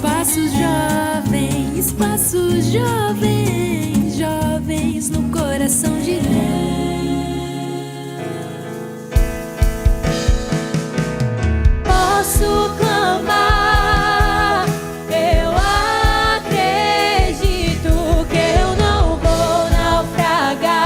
Espaço Jovem, jovens no coração de lei. Posso clamar, eu acredito que eu não vou naufragar.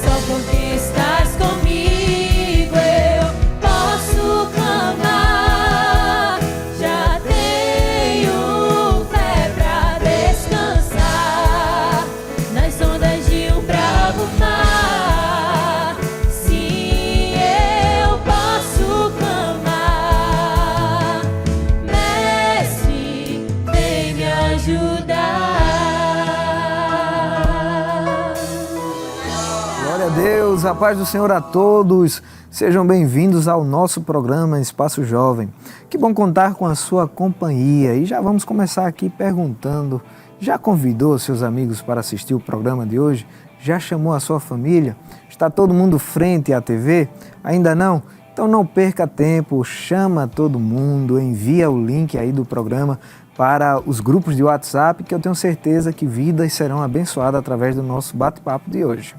Só porque estás comigo eu posso clamar. Já tenho fé pra descansar nas ondas de um bravo mar. Sim, eu posso clamar. Mestre, vem me ajudar. Glória a Deus, a paz do Senhor a todos. Sejam bem-vindos ao nosso programa Espaço Jovem. Que bom contar com a sua companhia. E já vamos começar aqui perguntando: já convidou seus amigos para assistir o programa de hoje? Já chamou a sua família? Está todo mundo frente à TV? Ainda não? Então não perca tempo, chama todo mundo, envia o link aí do programa para os grupos de WhatsApp, que eu tenho certeza que vidas serão abençoadas através do nosso bate-papo de hoje.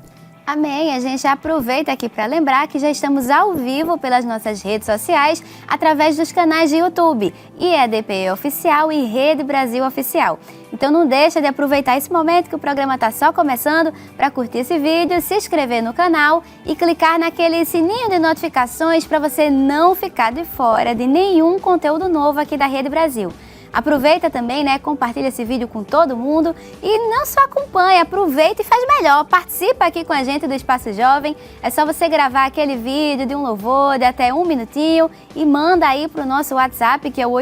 Amém! A gente já aproveita aqui para lembrar que já estamos ao vivo pelas nossas redes sociais, através dos canais de YouTube, IEDP Oficial e Rede Brasil Oficial. Então não deixa de aproveitar esse momento que o programa está só começando para curtir esse vídeo, se inscrever no canal e clicar naquele sininho de notificações para você não ficar de fora de nenhum conteúdo novo aqui da Rede Brasil. Aproveita também, compartilha esse vídeo com todo mundo e não só acompanha, aproveita e faz melhor. Participa aqui com a gente do Espaço Jovem. É só você gravar aquele vídeo de um louvor de até 1 minutinho e manda aí para o nosso WhatsApp, que é o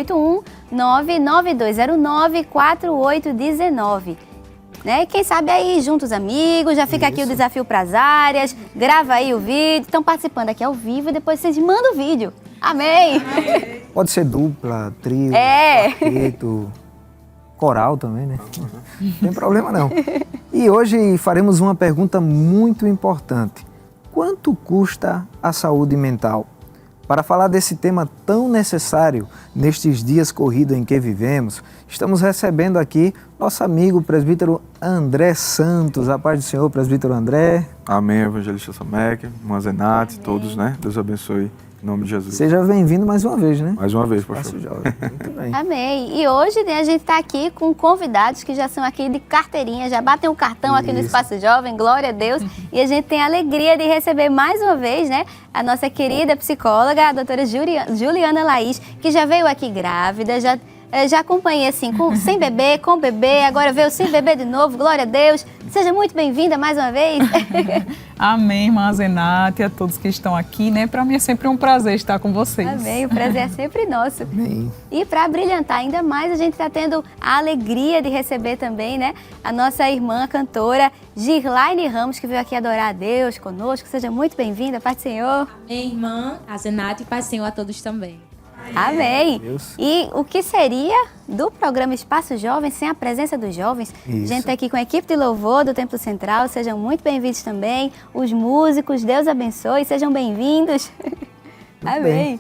81992094819. Quem sabe aí juntos amigos, já fica aqui o desafio para as áreas, grava aí o vídeo, estão participando aqui ao vivo e depois vocês mandam o vídeo. Amém! Pode ser dupla, trio, quarteto, coral também, né? Não tem problema não. E hoje faremos uma pergunta muito importante. Quanto custa a saúde mental? Para falar desse tema tão necessário nestes dias corridos em que vivemos, estamos recebendo aqui nosso amigo presbítero André Santos. A paz do Senhor, presbítero André. Amém, evangelista Samek, irmã Zenate, todos, Deus abençoe. Em nome de Jesus. Seja bem-vindo mais uma vez, né? Mais uma vez, pastor. Muito bem. Amém. E hoje a gente está aqui com convidados que já são aqui de carteirinha, já batem um cartão aqui no Espaço Jovem, glória a Deus. E a gente tem a alegria de receber mais uma vez, a nossa querida psicóloga, a doutora Juliana Laís, que já veio aqui grávida, já acompanhei assim, sem bebê, com bebê, agora veio sem bebê de novo, glória a Deus. Seja muito bem-vinda mais uma vez. Amém, irmã Zenate, a todos que estão aqui, Para mim é sempre um prazer estar com vocês. Amém, o prazer é sempre nosso. Amém. E para brilhantar ainda mais, a gente está tendo a alegria de receber também, a nossa irmã cantora Girlaine Ramos, que veio aqui adorar a Deus conosco. Seja muito bem-vinda, Pai do Senhor. Amém, irmã Zenate, e Pai do Senhor a todos também. Amém. E o que seria do programa Espaço Jovem sem a presença dos jovens? Isso. A gente está aqui com a equipe de louvor do Templo Central, sejam muito bem-vindos também. Os músicos, Deus abençoe, sejam bem-vindos. Amém. Bem.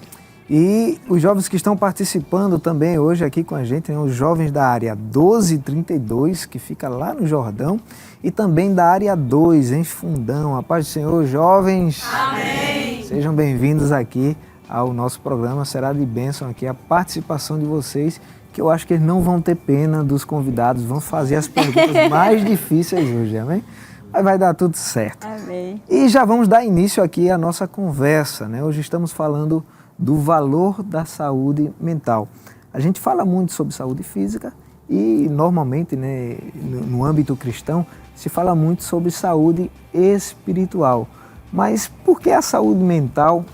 E os jovens que estão participando também hoje aqui com a gente, os jovens da área 1232, que fica lá no Jordão, e também da área 2, em Fundão. A paz do Senhor, jovens. Amém. Sejam bem-vindos aqui ao nosso programa. Será de bênção aqui a participação de vocês, que eu acho que eles não vão ter pena dos convidados, vão fazer as perguntas mais difíceis hoje, amém? Mas vai dar tudo certo. Amém. E já vamos dar início aqui à nossa conversa, Hoje estamos falando do valor da saúde mental. A gente fala muito sobre saúde física e normalmente, no âmbito cristão, se fala muito sobre saúde espiritual. Mas por que a saúde mental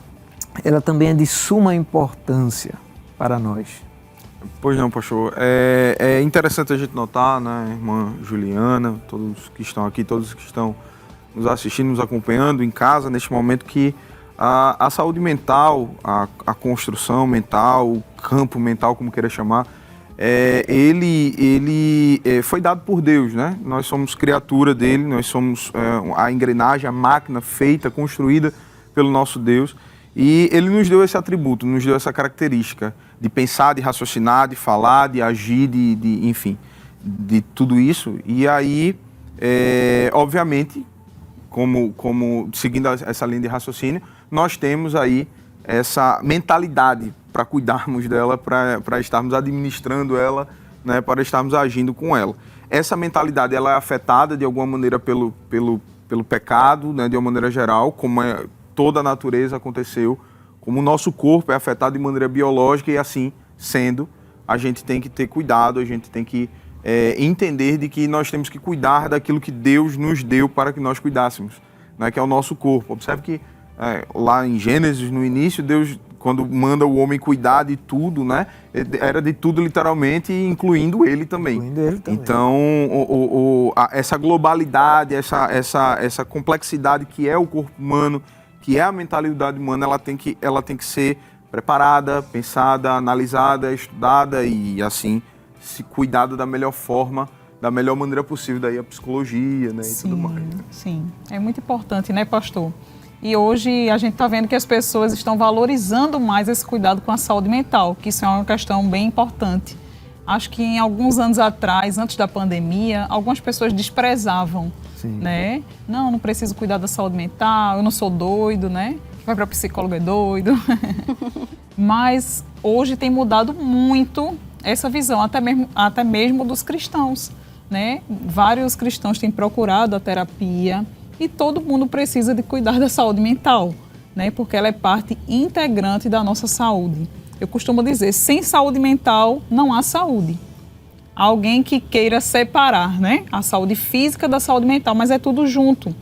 ela também é de suma importância para nós? Pois não, pastor. É interessante a gente notar, irmã Juliana, todos que estão aqui, todos que estão nos assistindo, nos acompanhando em casa, neste momento, que a saúde mental, a construção mental, o campo mental, como queira chamar, ele foi dado por Deus, Nós somos criatura dele, nós somos a engrenagem, a máquina feita, construída pelo nosso Deus. E ele nos deu esse atributo, nos deu essa característica de pensar, de raciocinar, de falar, de agir, enfim, de tudo isso. E aí, obviamente, como seguindo essa linha de raciocínio, nós temos aí essa mentalidade para cuidarmos dela, para estarmos administrando ela, né, para estarmos agindo com ela. Essa mentalidade ela é afetada de alguma maneira pelo pecado, né, de uma maneira geral, como toda a natureza aconteceu, como o nosso corpo é afetado de maneira biológica e assim sendo, a gente tem que ter cuidado, a gente tem que entender de que nós temos que cuidar daquilo que Deus nos deu para que nós cuidássemos, né, que é o nosso corpo. Observe que lá em Gênesis, no início, Deus, quando manda o homem cuidar de tudo, né, era de tudo literalmente, incluindo ele também. Então, essa globalidade, essa complexidade que é o corpo humano, que é a mentalidade humana, ela tem que ser preparada, pensada, analisada, estudada e assim se cuidado da melhor forma, da melhor maneira possível, daí a psicologia, né, e tudo mais. Sim, é muito importante, né, pastor? E hoje a gente está vendo que as pessoas estão valorizando mais esse cuidado com a saúde mental, que isso é uma questão bem importante. Acho que em alguns anos atrás, antes da pandemia, algumas pessoas desprezavam, né? Não preciso cuidar da saúde mental, eu não sou doido, né? Vai para psicólogo é doido. Mas hoje tem mudado muito essa visão, até mesmo dos cristãos, né? Vários cristãos têm procurado a terapia e todo mundo precisa de cuidar da saúde mental, né? Porque ela é parte integrante da nossa saúde. Eu costumo dizer, sem saúde mental não há saúde. Alguém que queira separar, né, a saúde física da saúde mental, mas é tudo junto.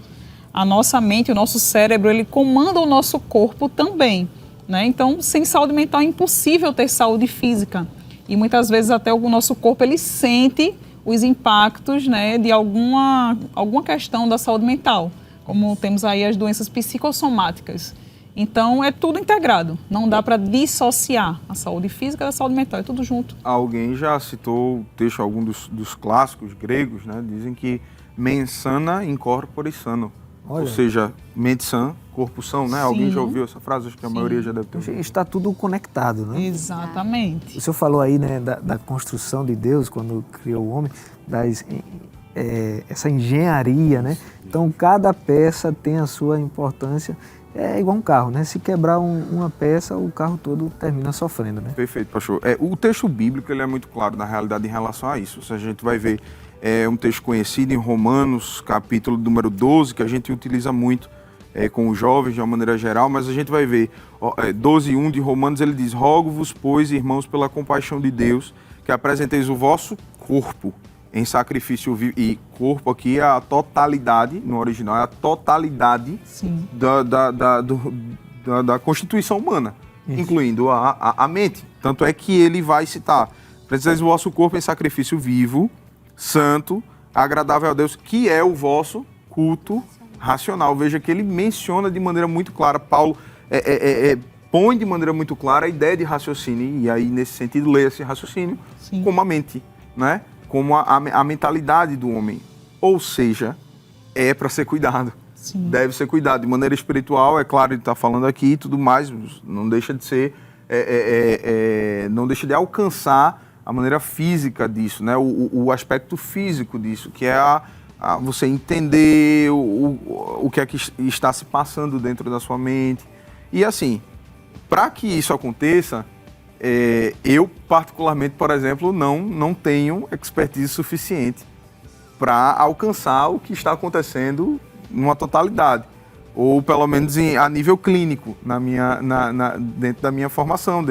A nossa mente, o nosso cérebro, ele comanda o nosso corpo também, né? Então, sem saúde mental é impossível ter saúde física. E muitas vezes até o nosso corpo ele sente os impactos, né, de alguma questão da saúde mental, como temos aí as doenças psicossomáticas. Então, é tudo integrado, não dá para dissociar a saúde física da saúde mental, é tudo junto. Alguém já citou o texto, algum dos clássicos gregos, né, dizem que mens sana in corpore sano. Olha. Ou seja, mente sã, corpo são, né? Sim. Alguém já ouviu essa frase? Acho que a maioria já deve ter ouvido. Está tudo conectado, né? Exatamente. O senhor falou aí, né, da construção de Deus, quando criou o homem, essa engenharia, né? Então, cada peça tem a sua importância. É igual um carro, né? Se quebrar uma peça, o carro todo termina sofrendo, né? Perfeito, pastor. O texto bíblico ele é muito claro, na realidade, em relação a isso. Se a gente vai ver um texto conhecido em Romanos, capítulo número 12, que a gente utiliza muito com os jovens de uma maneira geral, mas a gente vai ver 12:1 de Romanos, ele diz: rogo-vos, pois, irmãos, pela compaixão de Deus, que apresenteis o vosso corpo em sacrifício vivo. E corpo aqui é a totalidade, no original, é a totalidade da constituição humana, isso, incluindo a mente. Tanto é que ele vai citar: apresenteis o vosso corpo em sacrifício vivo, santo, agradável a Deus, que é o vosso culto racional. Veja que ele menciona de maneira muito clara, Paulo põe de maneira muito clara a ideia de raciocínio, e aí nesse sentido lê esse raciocínio como a mente, né? Como a mentalidade do homem. Ou seja, é para ser cuidado. Sim. Deve ser cuidado de maneira espiritual, é claro, ele está falando aqui e tudo mais, não deixa de ser, não deixa de alcançar a maneira física disso, né? O aspecto físico disso, que é você entender o que é que está se passando dentro da sua mente. E assim, para que isso aconteça, eu particularmente, por exemplo, não tenho expertise suficiente para alcançar o que está acontecendo numa totalidade, ou pelo menos a nível clínico, dentro da minha formação,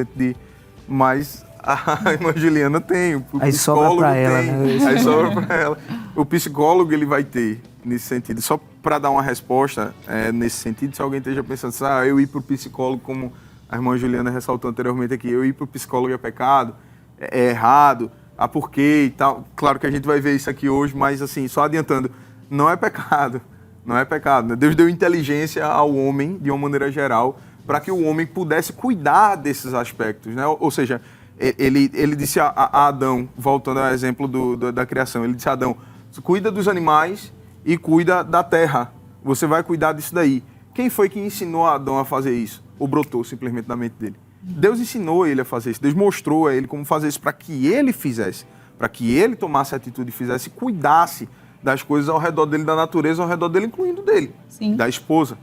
mas a irmã Juliana tem, o aí psicólogo sobra pra tem, ela, né? Aí sobra para ela. O psicólogo ele vai ter nesse sentido. Só para dar uma resposta nesse sentido, se alguém esteja pensando assim, eu ir para o psicólogo, como a irmã Juliana ressaltou anteriormente aqui, eu ir para o psicólogo é pecado, é errado, por quê e tal. Claro que a gente vai ver isso aqui hoje, mas assim, só adiantando, não é pecado, não é pecado. Né? Deus deu inteligência ao homem, de uma maneira geral, para que o homem pudesse cuidar desses aspectos, né? Ou seja, ele disse a Adão, voltando ao exemplo da criação, ele disse a Adão: cuida dos animais e cuida da terra, você vai cuidar disso daí. Quem foi que ensinou a Adão a fazer isso? ou brotou simplesmente da mente dele. Deus ensinou ele a fazer isso, Deus mostrou a ele como fazer isso para que ele fizesse, para que ele tomasse atitude e fizesse, cuidasse das coisas ao redor dele, da natureza ao redor dele, incluindo dele, Sim. da esposa.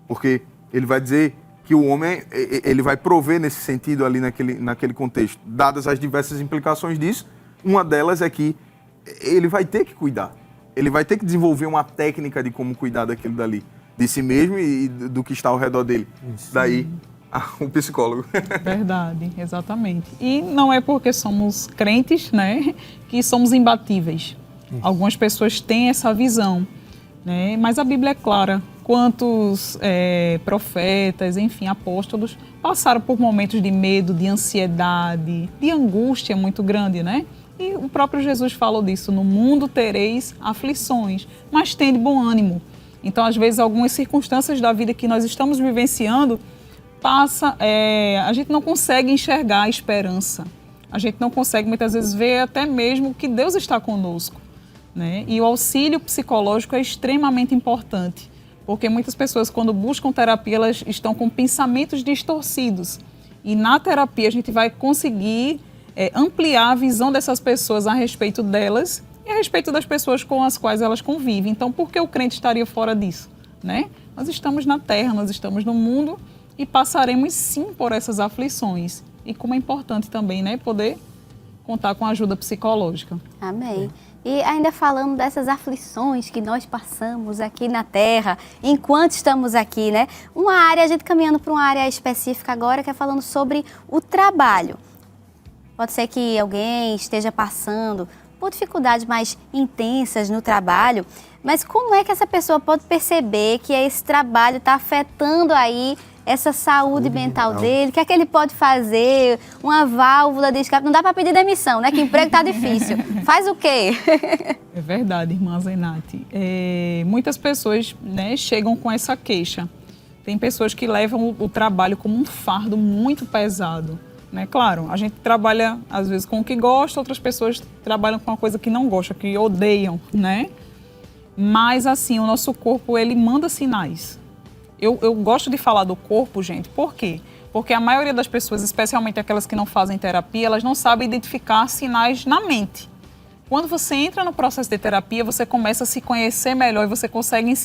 Porque ele vai dizer que o homem, ele vai prover nesse sentido ali naquele contexto. Dadas as diversas implicações disso, uma delas é que ele vai ter que cuidar. Ele vai ter que desenvolver uma técnica de como cuidar daquilo dali, de si mesmo e do que está ao redor dele. Isso. Daí, o psicólogo. Verdade, exatamente. E não é porque somos crentes, né, que somos imbatíveis. Isso. Algumas pessoas têm essa visão, né, mas a Bíblia é clara. Quantos profetas, enfim, apóstolos, passaram por momentos de medo, de ansiedade, de angústia muito grande, né? E o próprio Jesus falou disso, no mundo tereis aflições, mas tende bom ânimo. Então, às vezes, algumas circunstâncias da vida que nós estamos vivenciando, a gente não consegue enxergar a esperança. A gente não consegue, muitas vezes, ver até mesmo que Deus está conosco, né? E o auxílio psicológico é extremamente importante. Porque muitas pessoas, quando buscam terapia, elas estão com pensamentos distorcidos. E na terapia a gente vai conseguir ampliar a visão dessas pessoas a respeito delas e a respeito das pessoas com as quais elas convivem. Então, por que o crente estaria fora disso, né? Nós estamos na terra, nós estamos no mundo e passaremos sim por essas aflições. E como é importante também, né, poder contar com ajuda psicológica. Amém. E ainda falando dessas aflições que nós passamos aqui na Terra, enquanto estamos aqui, né? A gente caminhando para uma área específica agora, que é falando sobre o trabalho. Pode ser que alguém esteja passando por dificuldades mais intensas no trabalho, mas como é que essa pessoa pode perceber que esse trabalho está afetando aí essa saúde mental dele? O que é que ele pode fazer? Uma válvula de escape. Não dá para pedir demissão, né? Que emprego está difícil. Faz o quê? É verdade, irmã Zenate. Muitas pessoas, né, chegam com essa queixa. Tem pessoas que levam o trabalho como um fardo muito pesado, né? Claro, a gente trabalha às vezes com o que gosta, outras pessoas trabalham com uma coisa que não gostam, que odeiam, né? Mas assim, o nosso corpo, ele manda sinais. Eu gosto de falar do corpo, gente, por quê? Porque a maioria das pessoas, especialmente aquelas que não fazem terapia, elas não sabem identificar sinais na mente. Quando você entra no processo de terapia, você começa a se conhecer melhor e você consegue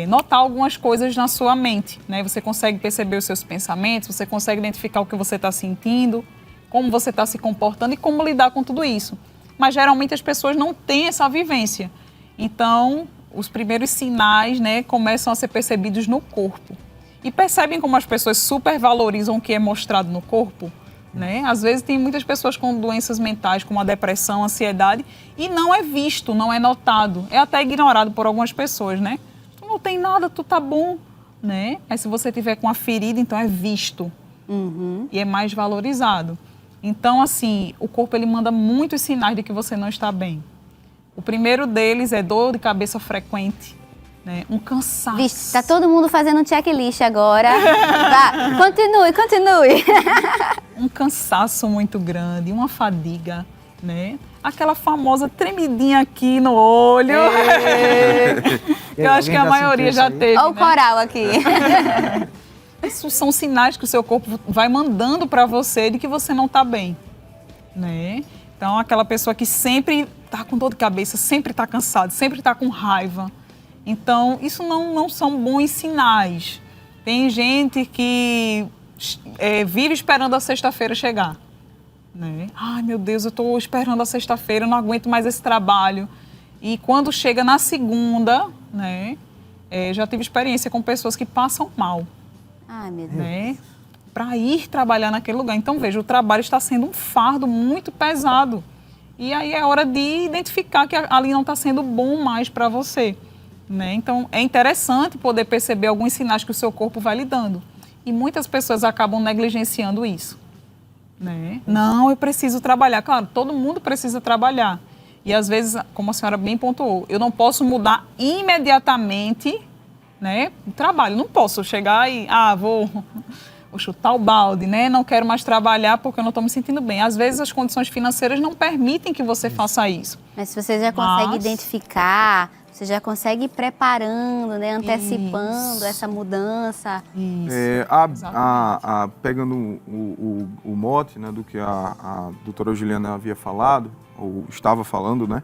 notar algumas coisas na sua mente, né? Você consegue perceber os seus pensamentos, você consegue identificar o que você está sentindo, como você está se comportando e como lidar com tudo isso. Mas geralmente as pessoas não têm essa vivência. Então, os primeiros sinais, né, começam a ser percebidos no corpo. E percebem como as pessoas supervalorizam o que é mostrado no corpo, né? Às vezes tem muitas pessoas com doenças mentais, como a depressão, a ansiedade, e não é visto, não é notado. É até ignorado por algumas pessoas, né? Tu não tem nada, tu tá bom, né? Mas se você tiver com uma ferida, então é visto. E é mais valorizado. Então, assim, o corpo, ele manda muitos sinais de que você não está bem. O primeiro deles é dor de cabeça frequente, né? Um cansaço. Vixe, tá todo mundo fazendo um checklist agora. Vá, continue. Um cansaço muito grande, uma fadiga, né? Aquela famosa tremidinha aqui no olho. Eu acho que a maioria já teve, Olha o coral aqui. Isso são sinais que o seu corpo vai mandando para você de que você não está bem, né? Então, aquela pessoa que sempre está com dor de cabeça, sempre está cansado, sempre está com raiva. Então, isso não são bons sinais. Tem gente que vive esperando a sexta-feira chegar, né? Ai, meu Deus, eu estou esperando a sexta-feira, eu não aguento mais esse trabalho. E quando chega na segunda, né, já tive experiência com pessoas que passam mal. Ai, meu Deus. Né, para ir trabalhar naquele lugar. Então, veja, o trabalho está sendo um fardo muito pesado. E aí é hora de identificar que ali não está sendo bom mais para você, né? Então, é interessante poder perceber alguns sinais que o seu corpo vai lhe dando. E muitas pessoas acabam negligenciando isso, né? Não, eu preciso trabalhar. Claro, todo mundo precisa trabalhar. E às vezes, como a senhora bem pontuou, eu não posso mudar imediatamente, né, o trabalho. Não posso chegar e, vou chutar o balde, né? Não quero mais trabalhar porque eu não estou me sentindo bem. Às vezes as condições financeiras não permitem que você faça isso. Mas se você já consegue identificar, Você já consegue ir preparando, né? Antecipando essa mudança. Isso. Pegando o mote, né, do que a doutora Juliana havia falado, ou estava falando, né?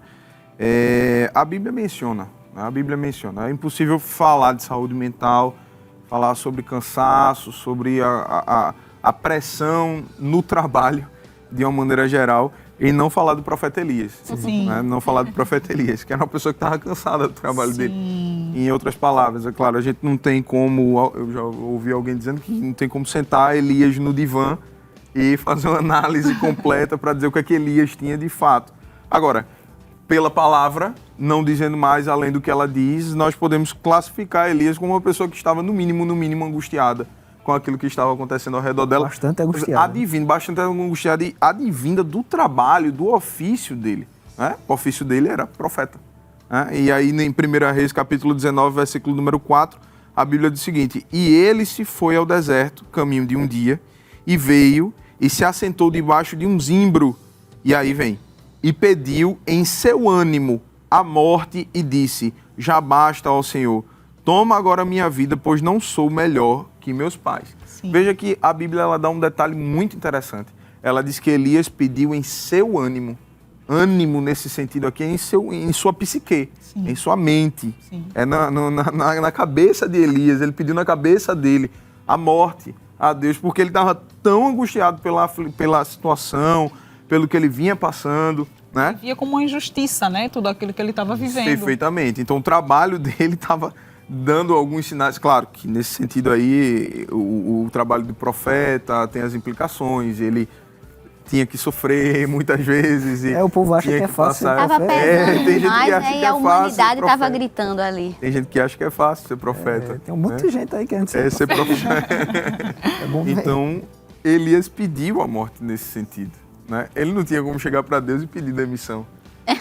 A Bíblia menciona. É impossível falar de saúde mental, falar sobre cansaço, sobre a pressão no trabalho, de uma maneira geral, e não falar do profeta Elias. Sim. Né? Não falar do profeta Elias, que era uma pessoa que estava cansada do trabalho Sim. dele. Em outras palavras, é claro, a gente não tem como, eu já ouvi alguém dizendo que não tem como sentar Elias no divã e fazer uma análise completa para dizer o que é que Elias tinha de fato. Agora, pela palavra, não dizendo mais além do que ela diz, nós podemos classificar Elias como uma pessoa que estava, no mínimo, angustiada com aquilo que estava acontecendo ao redor dela. Bastante angustiada. Bastante angustiada e advinda do trabalho, do ofício dele. Né? O ofício dele era profeta. Né? E aí, em 1 Reis, capítulo 19, versículo número 4, a Bíblia diz o seguinte: E ele se foi ao deserto, caminho de um dia, e veio e se assentou debaixo de um zimbro. E aí vem. E pediu em seu ânimo a morte e disse: Já basta, ó Senhor, toma agora a minha vida, pois não sou melhor que meus pais. Sim. Veja que a Bíblia ela dá um detalhe muito interessante. Ela diz que Elias pediu em seu ânimo. Ânimo nesse sentido aqui é em sua psique, Sim. em sua mente. Sim. É na cabeça de Elias. Ele pediu na cabeça dele a morte a Deus, porque ele estava tão angustiado pela situação, pelo que ele vinha passando, né? Via como uma injustiça, né? Tudo aquilo que ele estava vivendo. Perfeitamente. Então o trabalho dele estava dando alguns sinais. Claro que nesse sentido aí o trabalho do profeta tem as implicações. Ele tinha que sofrer muitas vezes. E o povo acha tinha que é fácil. Tava profeta. pesando tem gente demais, que acha né? que E é a fácil humanidade ser estava profeta. gritando ali. Tem gente que acha que é fácil ser profeta. Tem um monte de gente aí querendo ser ser profeta. É bom ver. Então, Elias pediu a morte nesse sentido. Né? Ele não tinha como chegar para Deus e pedir demissão.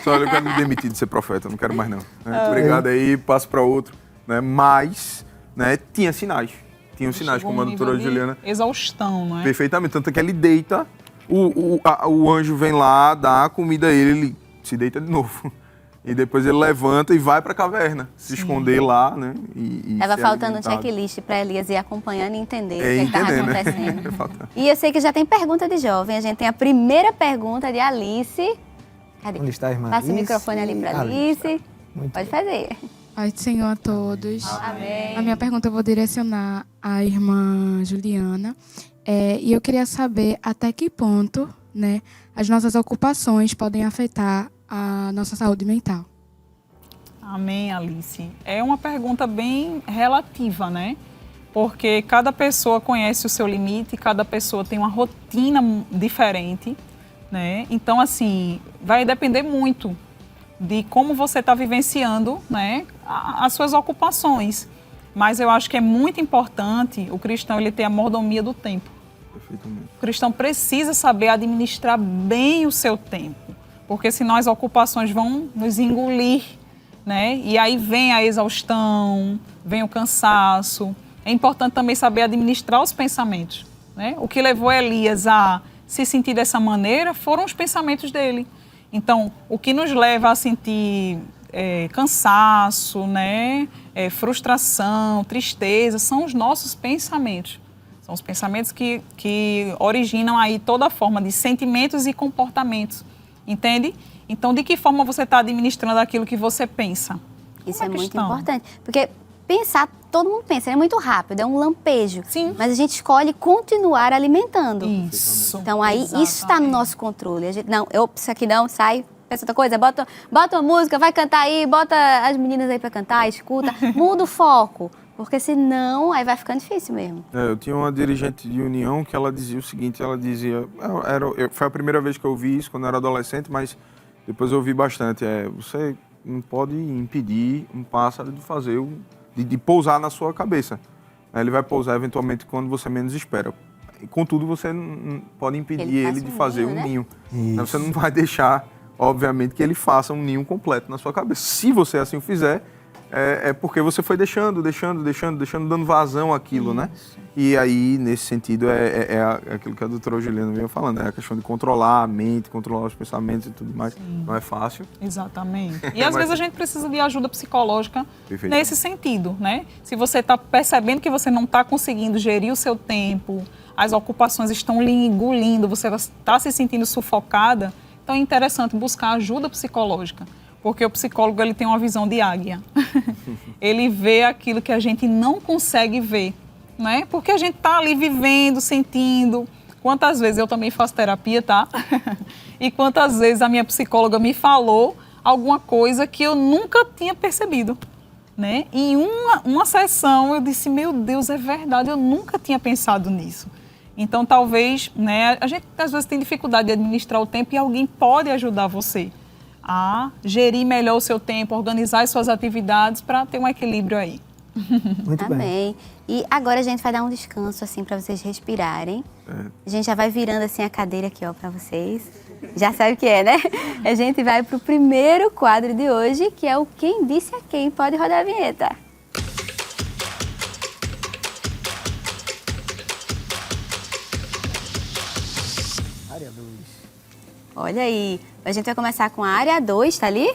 Só olha, eu quero me demitir de ser profeta, não quero mais não. Né? Obrigado aí, passo para outro. Né? Mas, né, tinha sinais. Tinha sinais, Chegou como a um doutora nível de Juliana. exaustão, não é? Perfeitamente. Tanto que ele deita, o anjo vem lá, dá a comida a ele, ele se deita de novo. E depois ele levanta e vai para a caverna, se esconder lá, né? Tava ser faltando um alimentado. checklist para Elias ir acompanhando e entender o que estava entender, né? acontecendo. Falta- E eu sei que já tem pergunta de jovem. A gente tem a primeira pergunta de Alice. Cadê? Onde está a irmã Passa o Alice? microfone ali para Alice. Alice. Muito Pode fazer. Pai do Senhor a todos. Amém. A minha pergunta eu vou direcionar à irmã Juliana. E eu queria saber até que ponto, né, as nossas ocupações podem afetar a nossa saúde mental. Amém, Alice. É uma pergunta bem relativa, né? Porque cada pessoa conhece o seu limite, cada pessoa tem uma rotina diferente, né? Então, assim, vai depender muito de como você está vivenciando, né, as suas ocupações. Mas eu acho que é muito importante o cristão ele ter a mordomia do tempo. Perfeitamente. O cristão precisa saber administrar bem o seu tempo, porque senão as ocupações vão nos engolir, né? E aí vem a exaustão, vem o cansaço. É importante também saber administrar os pensamentos, né? O que levou Elias a se sentir dessa maneira foram os pensamentos dele. Então, o que nos leva a sentir cansaço, né? Frustração, tristeza, são os nossos pensamentos. São os pensamentos que originam aí toda forma de sentimentos e comportamentos, entende? Então, de que forma você está administrando aquilo que você pensa? Isso Uma é muito questão. importante. Porque pensar, todo mundo pensa, é muito rápido, é um lampejo. Sim. Mas a gente escolhe continuar alimentando. Isso. Então aí isso está no nosso controle. A gente, não, isso aqui não, sai, pensa outra coisa, bota uma música, vai cantar aí, bota as meninas aí para cantar, escuta, muda o foco. Porque senão aí vai ficando difícil mesmo. Eu tinha uma dirigente de união que ela dizia o seguinte, ela dizia, foi a primeira vez que eu ouvi isso quando eu era adolescente, mas depois eu ouvi bastante, você não pode impedir um pássaro de fazer, de pousar na sua cabeça. Ele vai pousar eventualmente quando você menos espera. Contudo, você não pode impedir ele de fazer um ninho. Isso. Você não vai deixar, obviamente, que ele faça um ninho completo na sua cabeça. Se você assim o fizer, é porque você foi deixando, dando vazão àquilo, né? E aí, nesse sentido, é aquilo que a doutora Juliana vinha falando, é a questão de controlar a mente, controlar os pensamentos e tudo mais. Não é fácil. Exatamente. E às vezes a gente precisa de ajuda psicológica Perfeito. nesse sentido, né? Se você está percebendo que você não está conseguindo gerir o seu tempo, as ocupações estão lhe engolindo, você está se sentindo sufocada, então é interessante buscar ajuda psicológica. Porque o psicólogo ele tem uma visão de águia. Ele vê aquilo que a gente não consegue ver, né? Porque a gente está ali vivendo, sentindo. Quantas vezes eu também faço terapia, tá? E quantas vezes a minha psicóloga me falou alguma coisa que eu nunca tinha percebido, né? Em uma sessão eu disse, meu Deus, é verdade, eu nunca tinha pensado nisso. Então talvez, né? A gente às vezes tem dificuldade de administrar o tempo e alguém pode ajudar você a gerir melhor o seu tempo, organizar as suas atividades para ter um equilíbrio aí. Muito bem. Amém. E agora a gente vai dar um descanso assim para vocês respirarem. A gente já vai virando assim a cadeira aqui, ó, para vocês. Já sabe o que é, né? A gente vai pro primeiro quadro de hoje, que é o Quem Disse a Quem. Pode rodar a vinheta. Área 2. Olha aí, a gente vai começar com a área 2, tá ali?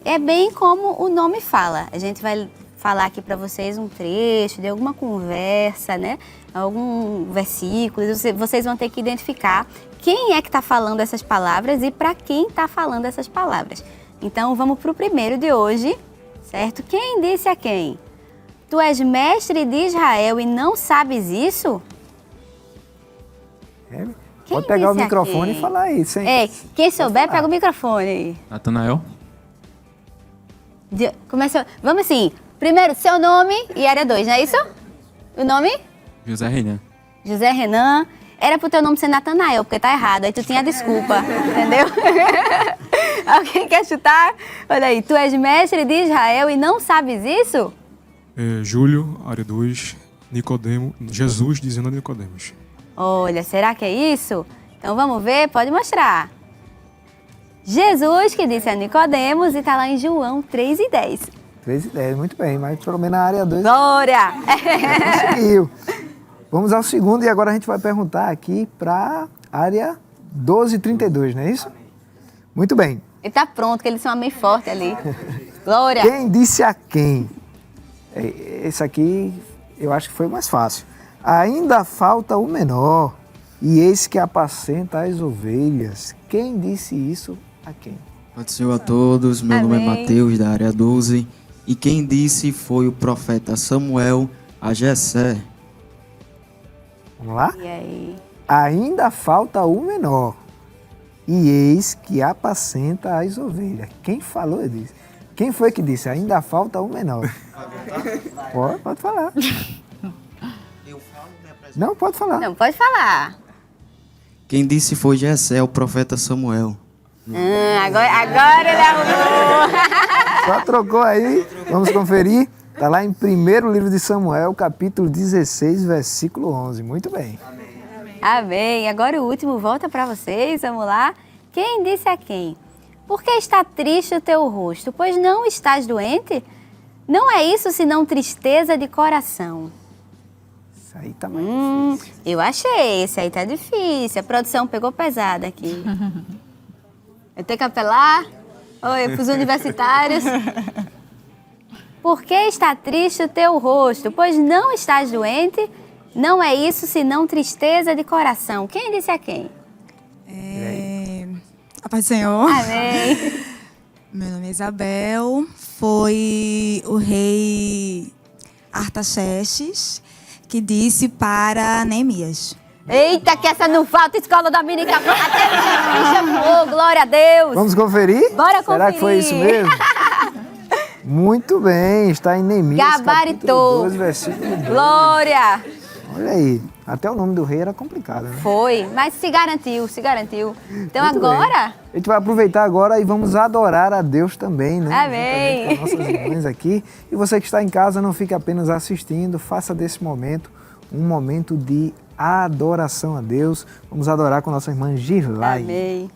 É bem como o nome fala. A gente vai falar aqui para vocês um trecho de alguma conversa, né? Algum versículo. Vocês vão ter que identificar quem é que está falando essas palavras e para quem está falando essas palavras. Então, vamos para o primeiro de hoje, certo? Quem disse a quem? Tu és mestre de Israel e não sabes isso? Quem Pode pegar o disse a microfone quem? e falar isso, hein? É, quem souber, pega o microfone aí. Natanael? Começa, vamos assim, primeiro seu nome e área 2, não é isso? O nome? José Renan. José Renan. Era pro teu nome ser Natanael, porque tá errado, aí tu tinha desculpa, entendeu? Alguém quer chutar? Olha aí, tu és mestre de Israel e não sabes isso? Júlio, área 2, Nicodemo, Jesus dizendo a Nicodemos. Olha, será que é isso? Então vamos ver, pode mostrar. Jesus que disse a Nicodemos e tá lá em João 3:10. 3:10, muito bem, mas pelo menos na área 2 Glória! conseguiu. Vamos ao segundo e agora a gente vai perguntar aqui para área 12:32, não é isso? Muito bem. Ele tá pronto, que ele é um homem forte ali. Glória! Quem disse a quem? Esse aqui eu acho que foi o mais fácil. Ainda falta o menor, e eis que apacenta as ovelhas. Quem disse isso a quem? Pode ser a todos, meu nome é Amém. Mateus, da área 12. E quem disse foi o profeta Samuel a Jessé. Vamos lá? E aí? Ainda falta o menor, e eis que apacenta as ovelhas. Quem falou disso? Quem foi que disse? Ainda falta o menor. Pode falar. Não, pode falar. Não, pode falar. Quem disse foi Jessé, o profeta Samuel. Agora ele arrumou. Só trocou aí. Vamos conferir. Está lá em 1º livro de Samuel, capítulo 16, versículo 11. Muito bem. Amém. Agora o último volta para vocês. Vamos lá. Quem disse a quem? Por que está triste o teu rosto? Pois não estás doente? Não é isso senão tristeza de coração. Isso aí tá mais difícil. Eu achei. Esse aí tá difícil. A produção pegou pesada aqui. Eu tenho que apelar? Oi, para os universitários. Por que está triste o teu rosto? Pois não estás doente? Não é isso senão tristeza de coração. Quem disse a quem? A paz do Senhor. Amém. Meu nome é Isabel. Foi o rei Artaxerxes que disse para Neemias. Eita, que essa não falta, escola dominical. Até me chamou, glória a Deus. Vamos conferir? Bora Será que foi conferir. isso mesmo? Muito bem, está em Neemias, Gabaritou. capítulo 12, versículo 2. Glória. Olha aí, até o nome do rei era complicado, né? Foi, mas se garantiu, se garantiu. Então Muito agora... bem. A gente vai aproveitar agora e vamos adorar a Deus também, né? Amém. Juntamente com as nossas irmãs aqui. E você que está em casa, não fique apenas assistindo, faça desse momento um momento de adoração a Deus. Vamos adorar com nossa irmã Girlai. Amém.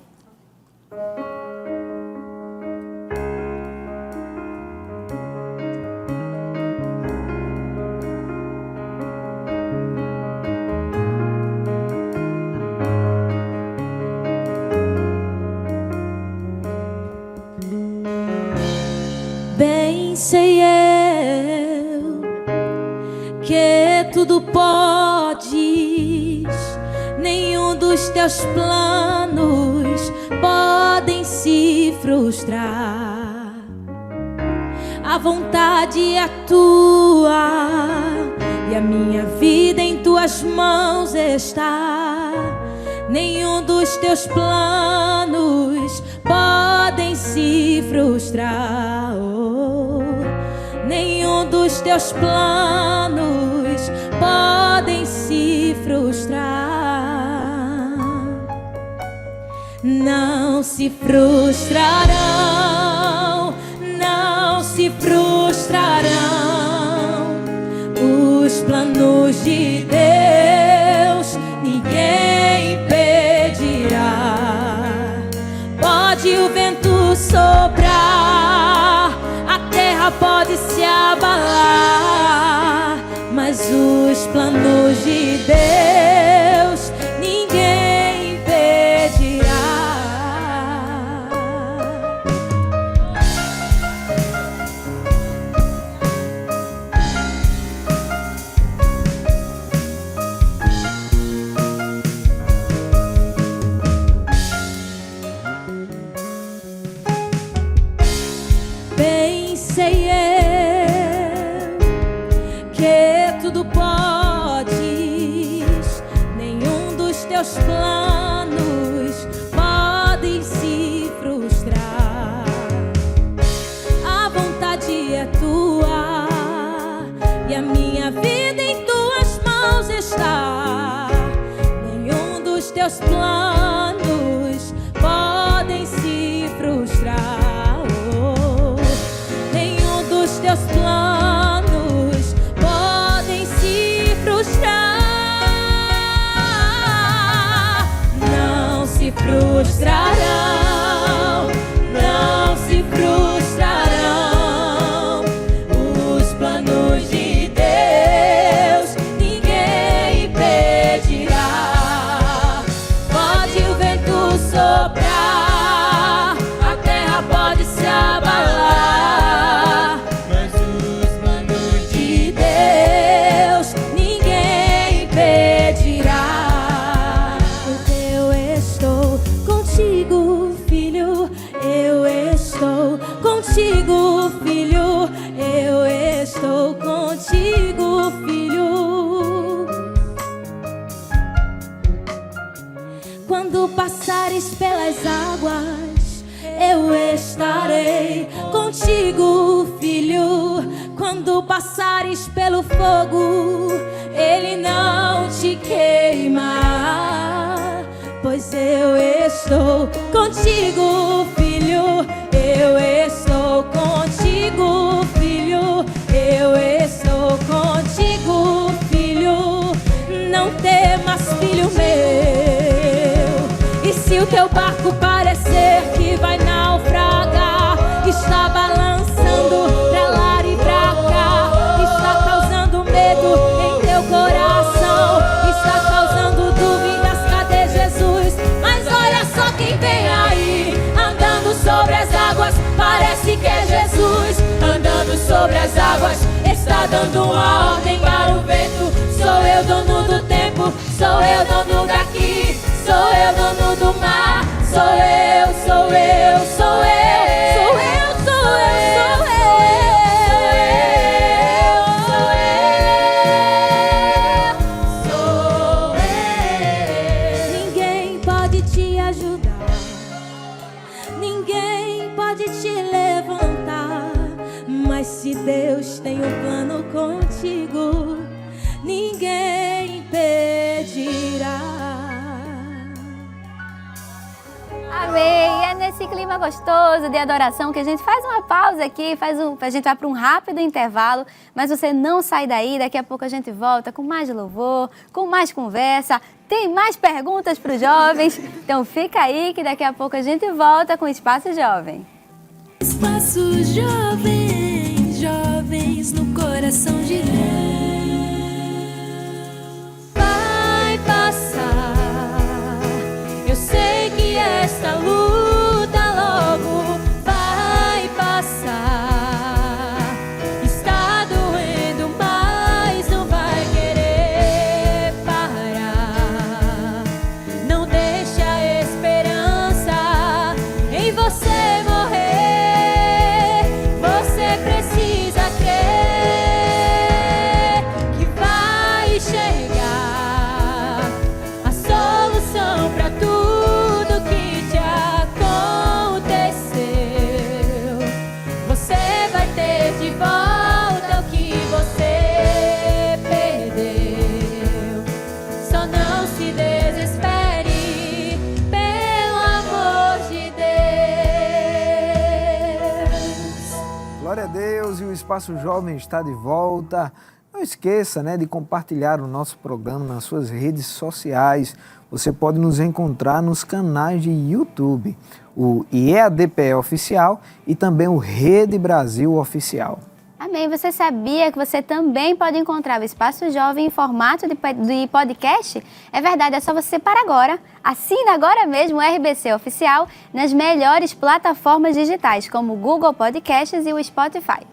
tudo podes, nenhum dos teus planos podem se frustrar. A vontade é tua e a minha vida em tuas mãos está. Nenhum dos teus planos podem se frustrar. Nenhum dos teus planos podem se frustrar. Não se frustrarão, não se frustrarão os planos de Deus, ninguém impedirá. Pode o vento soprar, a terra pode se abalar, mas os planos de Deus ninguém impedirá. Bem sei eu que tudo podes, nenhum dos teus planos podem se frustrar. A vontade é tua e a minha vida em tuas mãos está. Nenhum dos teus planos podem se frustrar. Teus planos podem se frustrar. Não se frustrarão, não se frustrarão os planos de Deus, ninguém impedirá. Pode o vento soprar, a terra pode se abalar, contigo, filho, eu estou contigo, filho. Quando passares pelas águas, eu estarei contigo, filho. Quando passares pelo fogo, ele não te queima, pois eu estou contigo, filho. Eu estou contigo, filho. Eu estou contigo, filho. Não temas, filho meu. E se o teu barco parecer que vai naufragar, está balançando pra lá e pra cá, está causando medo em teu coração, está causando dúvidas, cadê Jesus? Mas olha só quem vem aí, andando sobre as águas, parece que é Jesus. Andando sobre as águas, está dando uma ordem para o vento. Sou eu dono do tempo, sou eu dono daqui, sou eu dono do mar. Sou eu, sou eu, sou eu, sou eu, sou eu, sou eu, sou eu. Ninguém pode te ajudar, ninguém pode te levantar, mas se Deus tem um plano contigo, ninguém impedirá. Amém! E é nesse clima gostoso de adoração que a gente faz uma pausa aqui, a gente vai para um rápido intervalo, mas você não sai daí, daqui a pouco a gente volta com mais louvor, com mais conversa, tem mais perguntas para os jovens, então fica aí que daqui a pouco a gente volta com o Espaço Jovem. Espaço Jovem, jovens no coração de Deus. Vai passar, eu sei que esta luta logo vai passar. Está doendo, mas não vai querer Espaço Jovem está de volta. Não esqueça, né, de compartilhar o nosso programa nas suas redes sociais. Você pode nos encontrar nos canais de YouTube, o IEADPE Oficial e também o Rede Brasil Oficial. Amém. Você sabia que você também pode encontrar o Espaço Jovem em formato de podcast? É verdade, é só você para agora. Assina agora mesmo o RBC Oficial nas melhores plataformas digitais, como o Google Podcasts e o Spotify.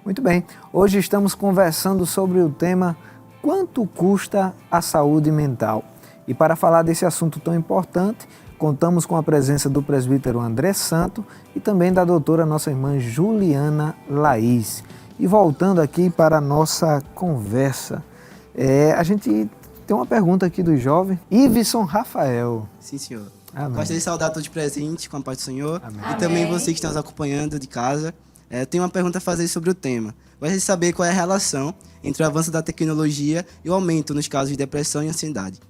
Muito bem, hoje estamos conversando sobre o tema Quanto custa a saúde mental? E para falar desse assunto tão importante, contamos com a presença do presbítero André Santo e também da doutora nossa irmã Juliana Laís. E voltando aqui para a nossa conversa, a gente tem uma pergunta aqui do jovem Iveson Rafael. Sim, senhor. Amém. Gostaria de saudar todos os presentes com a paz do Senhor. Amém. E também você que está nos acompanhando de casa. Tenho uma pergunta a fazer sobre o tema. Gostaria de saber qual é a relação entre o avanço da tecnologia e o aumento nos casos de depressão e ansiedade.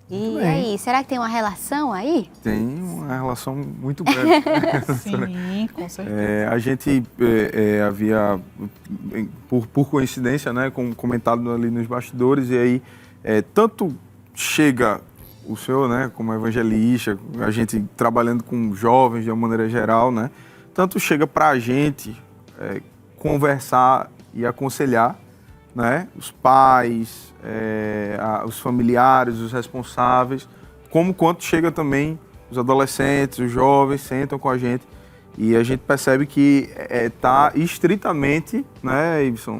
E aí, será que tem uma relação aí? Tem uma relação muito grande. Sim, com certeza. A gente havia, por coincidência, né, como comentado ali nos bastidores, e aí tanto chega o senhor, né, como evangelista, a gente trabalhando com jovens de uma maneira geral, né, tanto chega para a gente conversar e aconselhar, né, os pais, os familiares, os responsáveis, quanto chega também os adolescentes, os jovens sentam com a gente e a gente percebe que está estritamente, né, Iveson,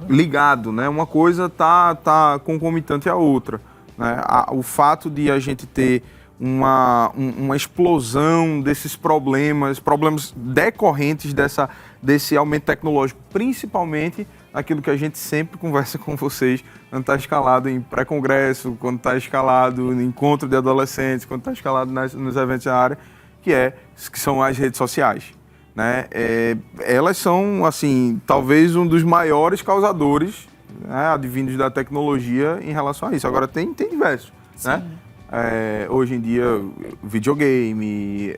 ligado, né, uma coisa tá concomitante à outra, né, o fato de a gente ter uma explosão desses problemas decorrentes desse aumento tecnológico, principalmente aquilo que a gente sempre conversa com vocês quando está escalado em pré-congresso, quando está escalado em encontro de adolescentes, quando está escalado nos eventos da área, que são as redes sociais, né? Elas são, assim, talvez um dos maiores causadores, né, advindos da tecnologia em relação a isso. Agora tem diversos, né? Hoje em dia, videogame,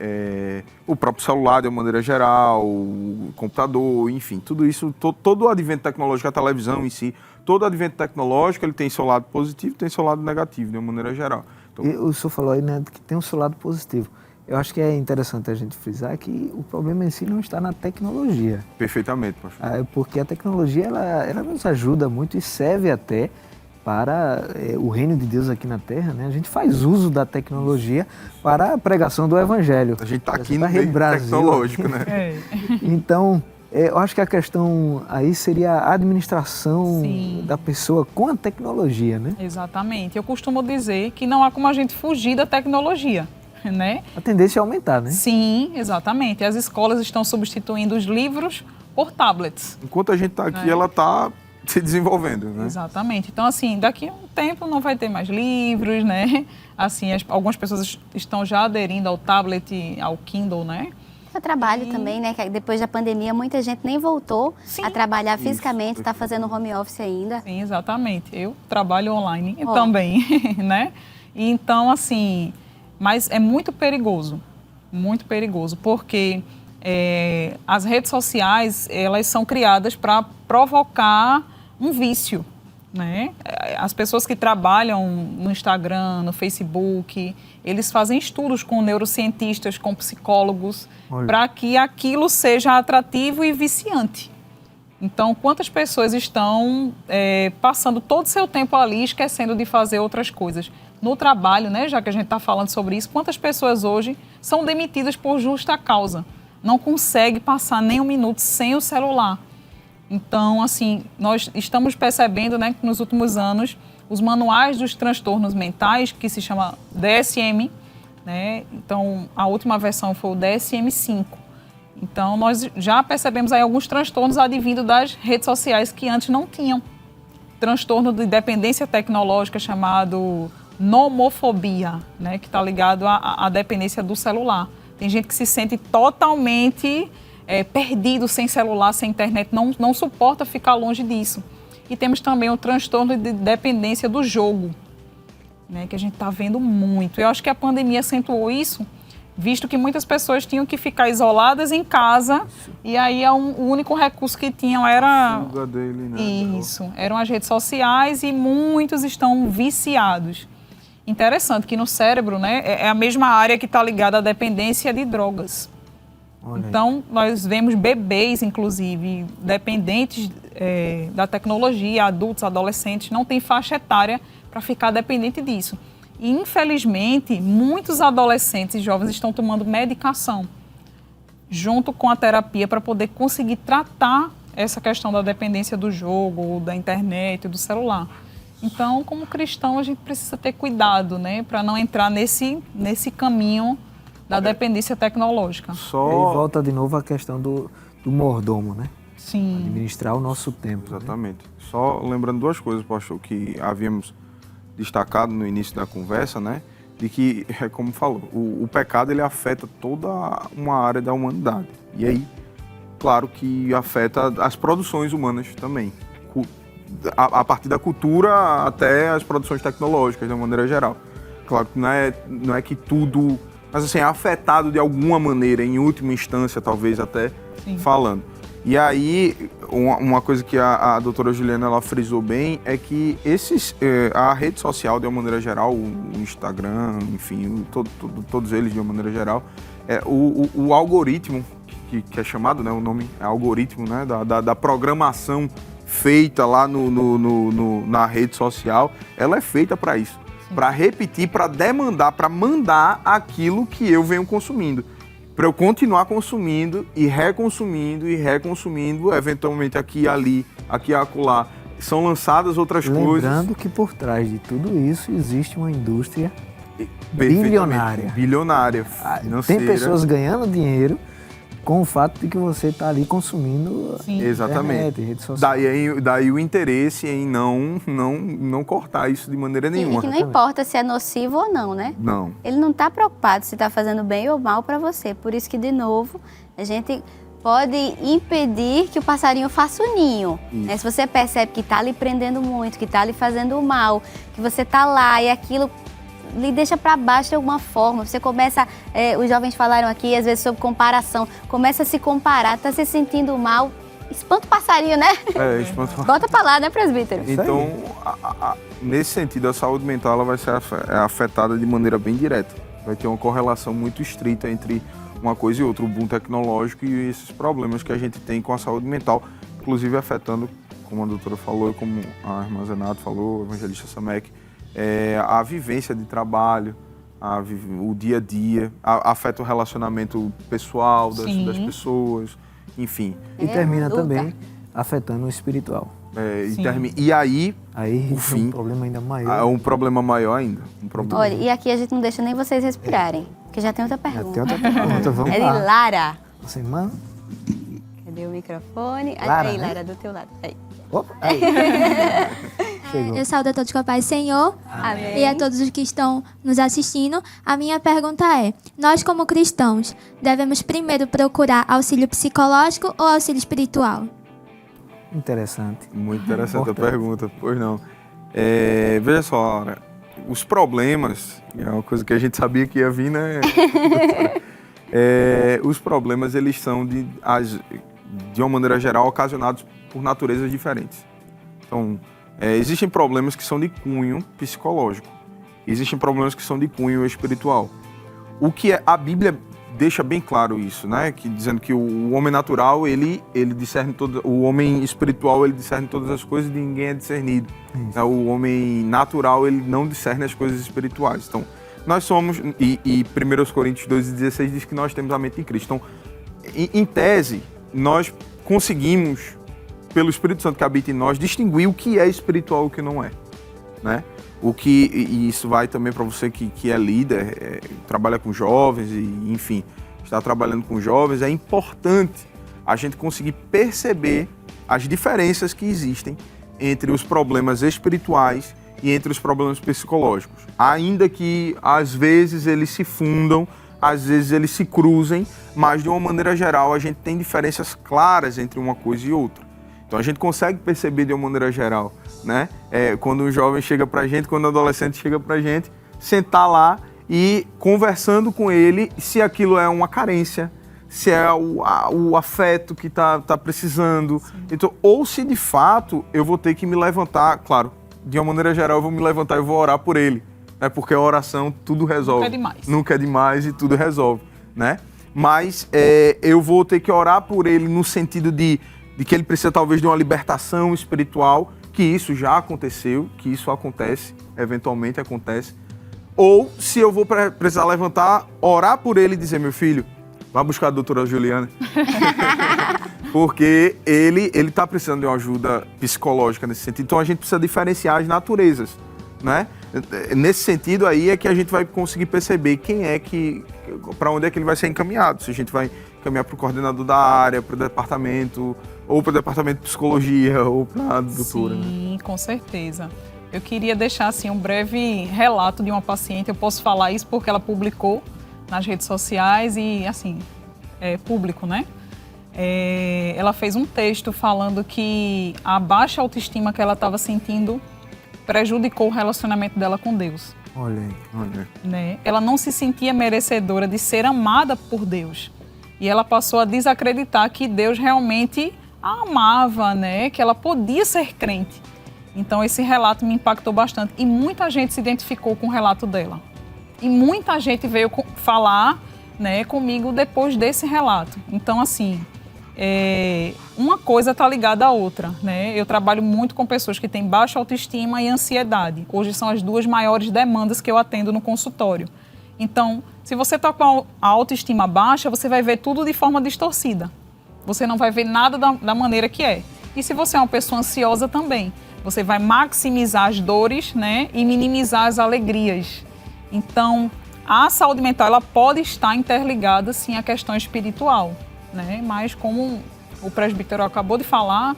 o próprio celular de uma maneira geral, o computador, enfim, tudo isso, todo o advento tecnológico, a televisão em si, todo o advento tecnológico ele tem seu lado positivo e tem seu lado negativo, de uma maneira geral. Então, e o senhor falou aí, né, que tem o seu lado positivo. Eu acho que é interessante a gente frisar que o problema em si não está na tecnologia. Perfeitamente, pastor. Porque a tecnologia ela nos ajuda muito e serve até para o reino de Deus aqui na Terra, né? A gente faz uso da tecnologia para a pregação do Evangelho. A gente está aqui no meio tecnológico, né? Então, eu acho que a questão aí seria a administração da pessoa com a tecnologia, né? Exatamente. Eu costumo dizer que não há como a gente fugir da tecnologia, né? A tendência é aumentar, né? Sim, exatamente. As escolas estão substituindo os livros por tablets. Enquanto a gente está aqui, ela está se desenvolvendo, né? Exatamente. Então, assim, daqui a um tempo não vai ter mais livros, né? Assim, algumas pessoas estão já aderindo ao tablet, ao Kindle, né? O trabalho também, né? Que depois da pandemia, muita gente nem voltou a trabalhar fisicamente, está fazendo home office ainda. Sim, exatamente. Eu trabalho online também, né? E então, assim, mas é muito perigoso, porque as redes sociais, elas são criadas para provocar um vício, né? As pessoas que trabalham no Instagram, no Facebook, eles fazem estudos com neurocientistas, com psicólogos, para que aquilo seja atrativo e viciante. Então, quantas pessoas estão passando todo o seu tempo ali, esquecendo de fazer outras coisas? No trabalho, né, já que a gente está falando sobre isso, quantas pessoas hoje são demitidas por justa causa? Não consegue passar nem um minuto sem o celular. Então, assim, nós estamos percebendo, né, que nos últimos anos, os manuais dos transtornos mentais, que se chama DSM, né, então a última versão foi o DSM-5. Então, nós já percebemos aí alguns transtornos advindo das redes sociais que antes não tinham. Transtorno de dependência tecnológica chamado nomofobia, né, que está ligado à dependência do celular. Tem gente que se sente totalmente perdido sem celular, sem internet, não suporta ficar longe disso. E temos também o transtorno de dependência do jogo, né, que a gente está vendo muito. Eu acho que a pandemia acentuou isso visto que muitas pessoas tinham que ficar isoladas em casa e aí o único recurso que tinham era Fuga dele, né? isso, eram as redes sociais e muitos estão viciados. Interessante que no cérebro, né, é a mesma área que está ligada à dependência de drogas. Olha aí. Então, nós vemos bebês, inclusive, dependentes da tecnologia, adultos, adolescentes, não tem faixa etária para ficar dependente disso. E, infelizmente, muitos adolescentes e jovens estão tomando medicação junto com a terapia para poder conseguir tratar essa questão da dependência do jogo, da internet, do celular. Então, como cristão, a gente precisa ter cuidado, né, para não entrar nesse caminho da dependência tecnológica. E aí volta de novo a questão do mordomo, né? Sim. Administrar o nosso tempo. Exatamente. Só lembrando duas coisas, pastor, que havíamos destacado no início da conversa, né? De que, como falou, o pecado ele afeta toda uma área da humanidade. E aí, claro que afeta as produções humanas também. A partir da cultura até as produções tecnológicas, de uma maneira geral. Claro que não é que tudo... Mas assim, é afetado de alguma maneira, em última instância, talvez até falando. E aí, uma coisa que a doutora Juliana ela frisou bem é que a rede social, de uma maneira geral, o Instagram, enfim, todos eles de uma maneira geral, o algoritmo, que é chamado, né, o nome é algoritmo, né, da programação feita lá na rede social, ela é feita para isso. Para repetir, para demandar, para mandar aquilo que eu venho consumindo. Para eu continuar consumindo e reconsumindo, eventualmente aqui e ali, aqui e acolá. São lançadas outras coisas. Lembrando que por trás de tudo isso existe uma indústria bilionária. Bilionária, financeira. Tem pessoas ganhando dinheiro com o fato de que você está ali consumindo exatamente. Internet, rede social. Daí o interesse em não cortar isso de maneira nenhuma. E que não importa se é nocivo ou não, né? Não. Ele não está preocupado se está fazendo bem ou mal para você. Por isso que, de novo, a gente pode impedir que o passarinho faça o ninho. Né? Se você percebe que está lhe prendendo muito, que está lhe fazendo mal, que você está lá e aquilo lhe deixa para baixo de alguma forma. Você começa, os jovens falaram aqui, às vezes, sobre comparação. Começa a se comparar, está se sentindo mal. Espanta o passarinho, né? Espanta o passarinho. Bota para lá, né, presbítero? Então, nesse sentido, a saúde mental ela vai ser afetada de maneira bem direta. Vai ter uma correlação muito estrita entre uma coisa e outra, o boom tecnológico e esses problemas que a gente tem com a saúde mental, inclusive afetando, como a doutora falou e como a irmã Zenato falou, o evangelista Samek, a vivência de trabalho, o dia a dia, afeta o relacionamento pessoal das pessoas, enfim. E termina também afetando o espiritual. E aí o fim, um problema ainda maior. É um problema maior ainda. Olha, e aqui a gente não deixa nem vocês respirarem, porque já tem outra pergunta. Já tem outra pergunta, vamos lá. É de Lara. Nossa irmã. Cadê o microfone? Lara, aí, né? Lara, do teu lado. Aí. Opa, aí. Eu saúdo a todos com a paz do Senhor. Amém. E a todos os que estão nos assistindo. A minha pergunta é, nós como cristãos, devemos primeiro procurar auxílio psicológico ou auxílio espiritual? Interessante. Muito interessante a pergunta, pois não. Veja só, Laura, os problemas, é uma coisa que a gente sabia que ia vir, né? Os problemas, eles são, de uma maneira geral, ocasionados por naturezas diferentes. Então, existem problemas que são de cunho psicológico, existem problemas que são de cunho espiritual. O que a Bíblia deixa bem claro isso, né? Dizendo que o homem natural, ele discerne o homem espiritual, ele discerne todas as coisas e ninguém é discernido. O homem natural, ele não discerne as coisas espirituais. Então, nós somos, e 1 Coríntios 2,16 diz que nós temos a mente de Cristo. Então, em tese, nós conseguimos, pelo Espírito Santo que habita em nós, distinguir o que é espiritual e o que não é, né? E isso vai também para você que é líder, trabalha com jovens e, enfim, está trabalhando com jovens. É importante a gente conseguir perceber as diferenças que existem entre os problemas espirituais e entre os problemas psicológicos. Ainda que, às vezes, eles se fundam, às vezes eles se cruzem, mas, de uma maneira geral, a gente tem diferenças claras entre uma coisa e outra. Então, a gente consegue perceber de uma maneira geral, né? Quando um jovem chega pra gente, quando um adolescente chega pra gente, sentar lá e conversando com ele se aquilo é uma carência, se é o afeto que tá precisando. Então, ou se de fato eu vou ter que me levantar, claro, de uma maneira geral eu vou me levantar e vou orar por ele, né? Porque a oração tudo resolve. Nunca é demais. Nunca é demais e tudo resolve, né? Mas eu vou ter que orar por ele no sentido de que ele precisa talvez de uma libertação espiritual, que isso já aconteceu, que isso acontece, eventualmente acontece. Ou se eu vou precisar levantar, orar por ele e dizer, meu filho, vá buscar a doutora Juliana. Porque ele está precisando de uma ajuda psicológica nesse sentido. Então a gente precisa diferenciar as naturezas, né? Nesse sentido aí é que a gente vai conseguir perceber quem é para onde é que ele vai ser encaminhado. Se a gente vai encaminhar para o coordenador da área, para o departamento, ou para o departamento de psicologia, ou para a doutora. Sim, com certeza. Eu queria deixar assim, um breve relato de uma paciente. Eu posso falar isso porque ela publicou nas redes sociais e, assim, é público, né? Ela fez um texto falando que a baixa autoestima que ela estava sentindo prejudicou o relacionamento dela com Deus. Olha aí. Né? Ela não se sentia merecedora de ser amada por Deus. E ela passou a desacreditar que Deus realmente a amava, né? Que ela podia ser crente. Então, esse relato me impactou bastante. E muita gente se identificou com o relato dela. E muita gente veio falar, né, comigo depois desse relato. Então, assim, uma coisa está ligada à outra, né? Eu trabalho muito com pessoas que têm baixa autoestima e ansiedade. Hoje são as duas maiores demandas que eu atendo no consultório. Então, se você está com a autoestima baixa, você vai ver tudo de forma distorcida. Você não vai ver nada da maneira que é. E se você é uma pessoa ansiosa também, você vai maximizar as dores, né, e minimizar as alegrias. Então, a saúde mental ela pode estar interligada, sim, à questão espiritual, né? Mas como o presbítero acabou de falar,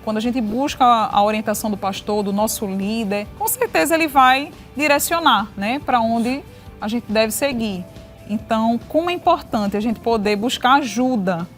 quando a gente busca a orientação do pastor, do nosso líder, com certeza ele vai direcionar, né, para onde a gente deve seguir. Então, como é importante a gente poder buscar ajuda,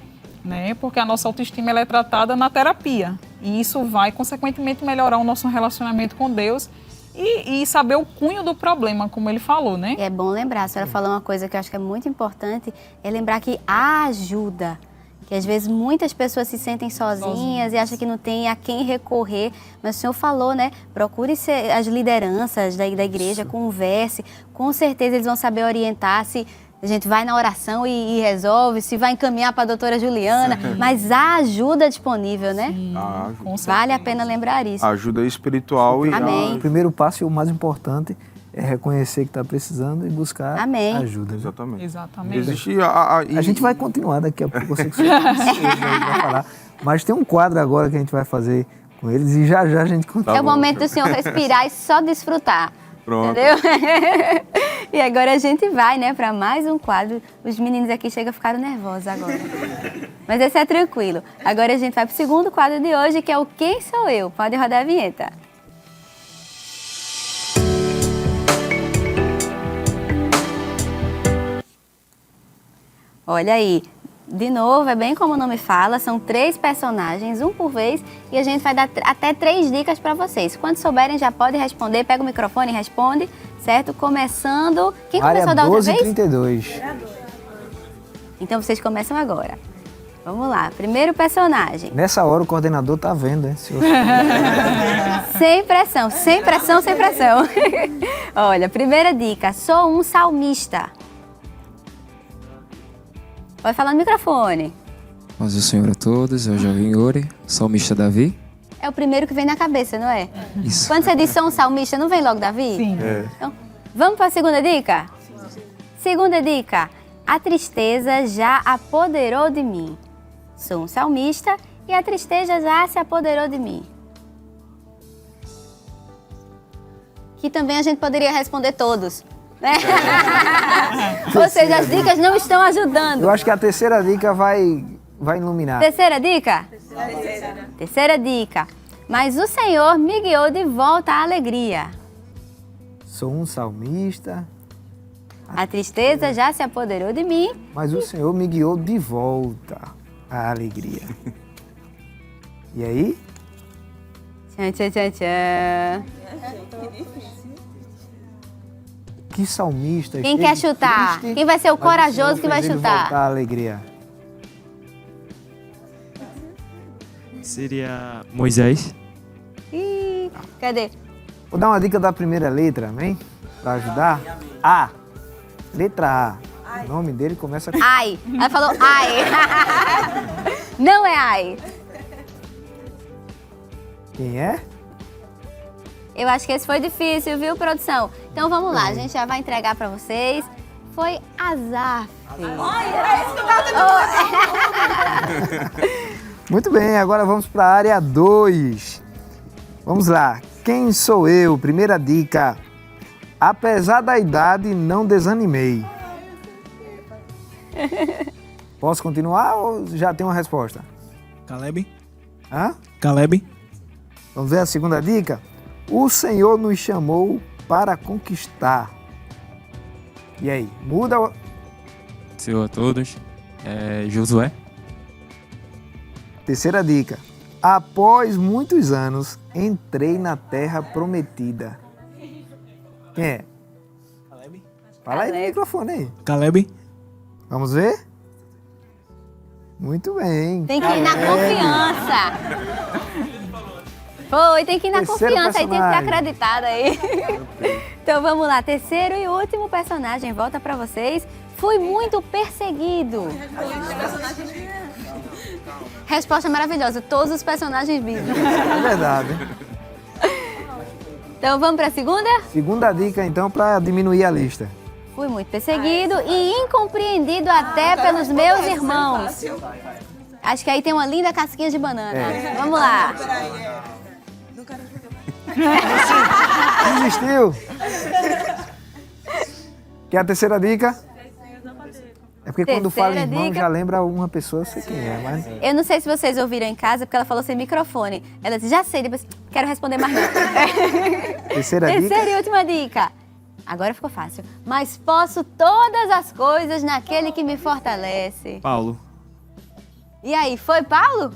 né? Porque a nossa autoestima ela é tratada na terapia e isso vai, consequentemente, melhorar o nosso relacionamento com Deus e saber o cunho do problema, como ele falou, né? E é bom lembrar, a senhora falou uma coisa que eu acho que é muito importante, é lembrar que há ajuda, que às vezes muitas pessoas se sentem sozinhas e acham que não tem a quem recorrer, mas o senhor falou, né? Procure as lideranças da igreja, converse, com certeza eles vão saber orientar se a gente vai na oração e resolve, se vai encaminhar para a doutora Juliana, mas há ajuda disponível, né? Vale a pena lembrar isso. A ajuda espiritual e Amém. O primeiro passo e o mais importante é reconhecer que está precisando e buscar ajuda. Exatamente. Exatamente. Existe a gente vai continuar daqui a pouco, você que vai falar, mas tem um quadro agora que a gente vai fazer com eles e já a gente continua. É o momento do senhor respirar e só desfrutar. Pronto. Entendeu? E agora a gente vai, né, para mais um quadro. Os meninos aqui chegam a ficar nervosos agora. Mas esse é tranquilo. Agora a gente vai para o segundo quadro de hoje, que é o Quem Sou Eu? Pode rodar a vinheta. Olha aí, de novo, é bem como o nome fala, são 3 personagens, um por vez, e a gente vai dar até 3 dicas para vocês. Quando souberem, já podem responder, pega o microfone e responde, certo? Começando... Quem começou da outra vez? 12h32. Então vocês começam agora. Vamos lá, primeiro personagem. Nessa hora o coordenador tá vendo, hein? Sem pressão, sem pressão, sem pressão. Olha, primeira dica, sou um salmista. Pode falar no microfone. Paz do Senhor a todos, eu o jovem Yuri, salmista Davi. É o primeiro que vem na cabeça, não é? Isso. Quando você diz sou um salmista, não vem logo Davi? Sim. Então, vamos para a segunda dica? Segunda dica, a tristeza já apoderou de mim. Sou um salmista e a tristeza já se apoderou de mim. Que também a gente poderia responder todos. Né? Ou seja, as dicas não estão ajudando. Eu acho que a terceira dica vai iluminar. Terceira dica? Terceira dica. Mas o Senhor me guiou de volta à alegria. Sou um salmista. A tristeza já se apoderou de mim. Mas o Senhor me guiou de volta à alegria. E aí? Tchan, tchan, tchan, tchan. que salmista. Quem quer chutar? Triste, Quem vai ser o mas Senhor corajoso que vai fez ele chutar? voltar à alegria. Seria Moisés. Ih, cadê? Vou dar uma dica da primeira letra, amém? Pra ajudar. A. Letra A. O nome dele começa com... Ai. Ela falou ai. Não é ai. Quem é? Eu acho que esse foi difícil, viu, produção? Então vamos lá, a gente já vai entregar pra vocês. Foi Azaf. Muito bem, agora vamos para a área 2. Vamos lá. Quem sou eu? Primeira dica. Apesar da idade, não desanimei. Posso continuar ou já tem uma resposta? Caleb. Hã? Caleb. Vamos ver a segunda dica? O Senhor nos chamou para conquistar. E aí, muda? Senhor a todos. Josué. Terceira dica. Após muitos anos, entrei na terra prometida. Quem é? Caleb. Fala aí no microfone aí. Caleb. Vamos ver? Muito bem. Tem que ir na confiança. Foi, tem que ir na Terceiro confiança aí, tem que estar personagem. acreditado aí. Então vamos lá, terceiro e último personagem, volta pra vocês. Fui muito perseguido. Resposta maravilhosa, todos os personagens bíblicos. É verdade. Então vamos pra segunda? Segunda dica, então, para diminuir a lista. Fui muito perseguido e incompreendido até pelos meus irmãos. Acho que aí tem uma linda casquinha de banana. Vamos lá. Desistiu? Quer a terceira dica? É porque quando fala Terceira irmão, dica. já lembra uma pessoa, eu sei quem é, mas... Eu não sei se vocês ouviram em casa, porque ela falou sem microfone. Ela disse, já sei, depois quero responder mais não. Terceira dica? Terceira e última dica. Agora ficou fácil. Mas posso todas as coisas naquele que me fortalece. Paulo. E aí, foi Paulo?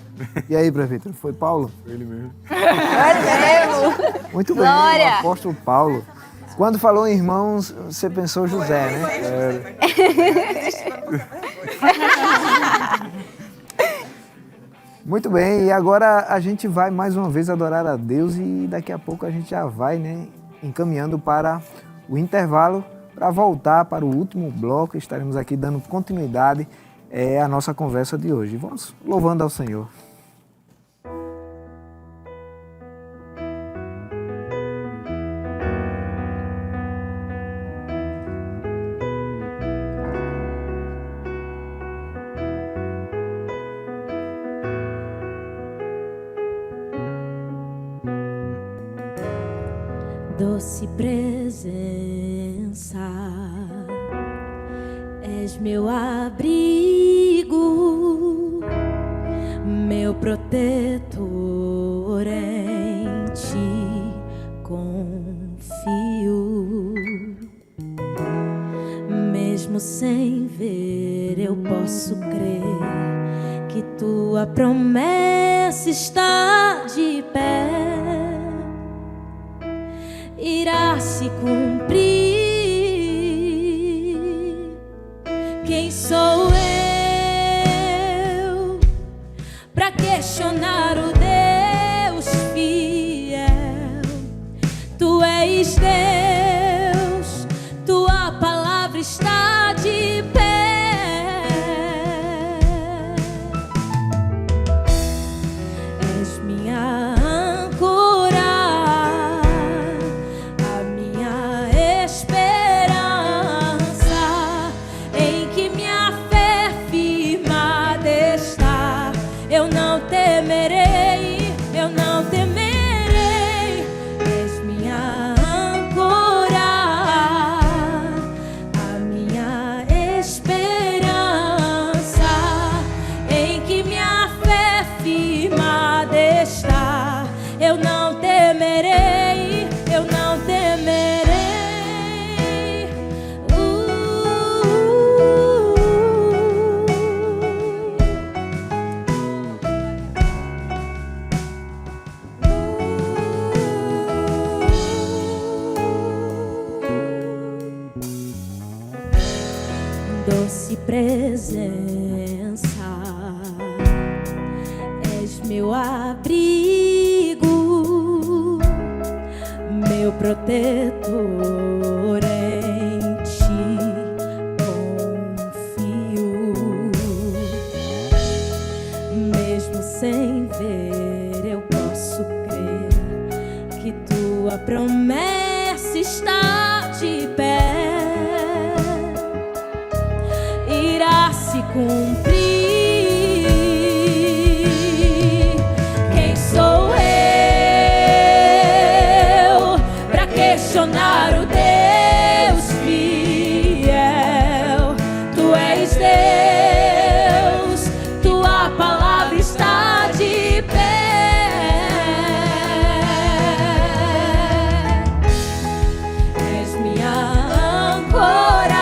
E aí, prefeito, foi Paulo? Ele mesmo. Muito bem, Glória. o apóstolo Paulo. Quando falou em irmãos, você pensou José, né? Muito bem, e agora a gente vai mais uma vez adorar a Deus e daqui a pouco a gente já vai, né, encaminhando para o intervalo para voltar para o último bloco. Estaremos aqui dando continuidade à nossa conversa de hoje. Vamos louvando ao Senhor. Doce presença, és meu abrigo, meu protetor, em ti confio. Mesmo sem ver, eu posso crer que tua promessa está de pé. Irá se cumprir. Quem sou eu para questionar o Deus fiel? Tu és Deus, tua palavra está de pé. És minha âncora, minha doce presença, és meu abrigo, meu protetor, em ti confio. Mesmo sem ver, eu posso crer que tua promessa está de pé, irá se cumprir. Quem sou eu para questionar o Deus fiel? Tu és Deus, tua palavra está de pé. És minha âncora,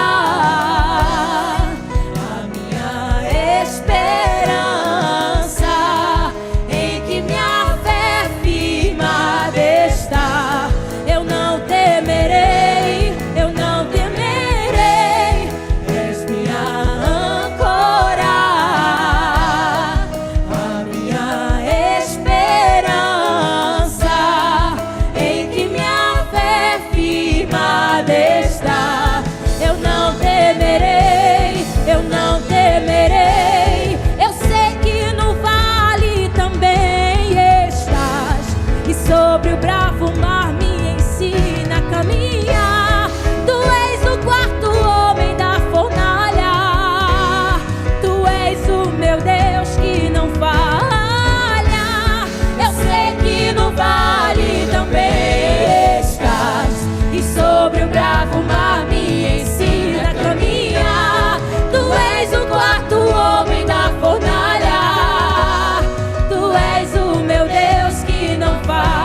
sobre o bravo mar me ensina a caminhar. Tu és o quarto homem da fornalha, tu és o meu Deus que não falha. Eu sei que no vale também estás, e sobre o bravo mar me ensina a caminhar. Tu és o quarto homem da fornalha, tu és o meu Deus que não falha.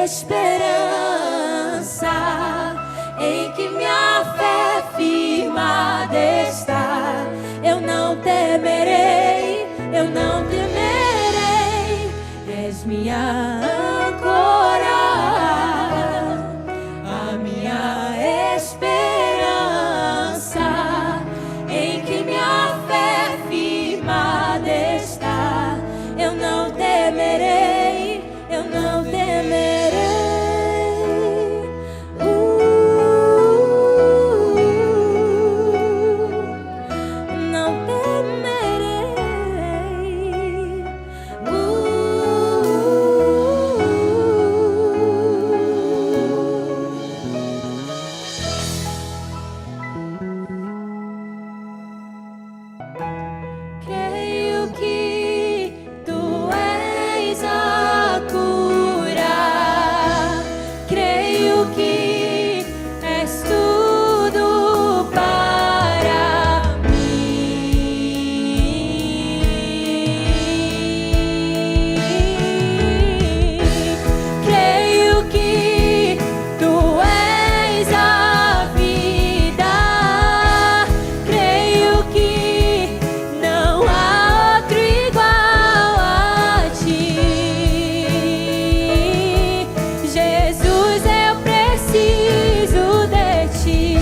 Esperança em que minha fé firmada está. Eu não temerei, eu não temerei. És minha âncora, a minha esperança em que minha fé firmada está. Eu não temerei, eu não temerei. Creio que tu és a cura, creio que és tudo para mim. Creio que tu és a vida, creio que não há outro igual a ti. Jesus, eu preciso de ti.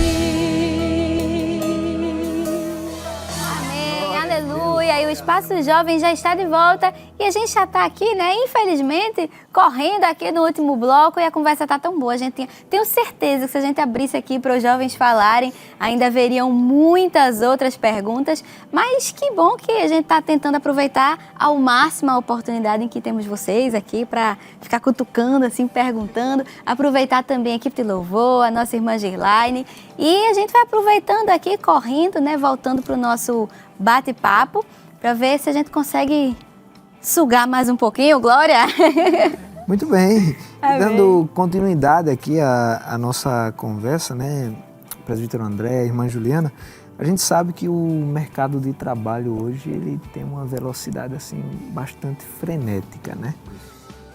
Amém, aleluia. E o Espaço Jovem já está de volta e a gente já está aqui, né, infelizmente, correndo aqui no último bloco e a conversa está tão boa. Tenho certeza que se a gente abrisse aqui para os jovens falarem, ainda haveriam muitas outras perguntas, mas que bom que a gente está tentando aproveitar ao máximo a oportunidade em que temos vocês aqui para ficar cutucando, assim, perguntando, aproveitar também a equipe de louvor, a nossa irmã Girlaine, e a gente vai aproveitando aqui, correndo, né, voltando para o nosso bate-papo, para ver se a gente consegue sugar mais um pouquinho, Glória? Muito bem. Amém. Dando continuidade aqui à nossa conversa, né, presbítero André, irmã Juliana, a gente sabe que o mercado de trabalho hoje ele tem uma velocidade assim bastante frenética, né?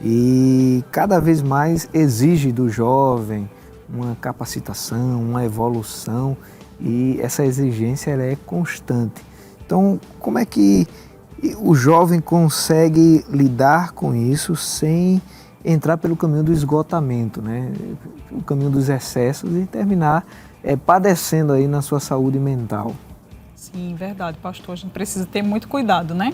E cada vez mais exige do jovem uma capacitação, uma evolução, e essa exigência ela é constante. Então, como é que E o jovem consegue lidar com isso sem entrar pelo caminho do esgotamento, né? O caminho dos excessos e terminar padecendo aí na sua saúde mental. Sim, verdade, pastor. A gente precisa ter muito cuidado, né?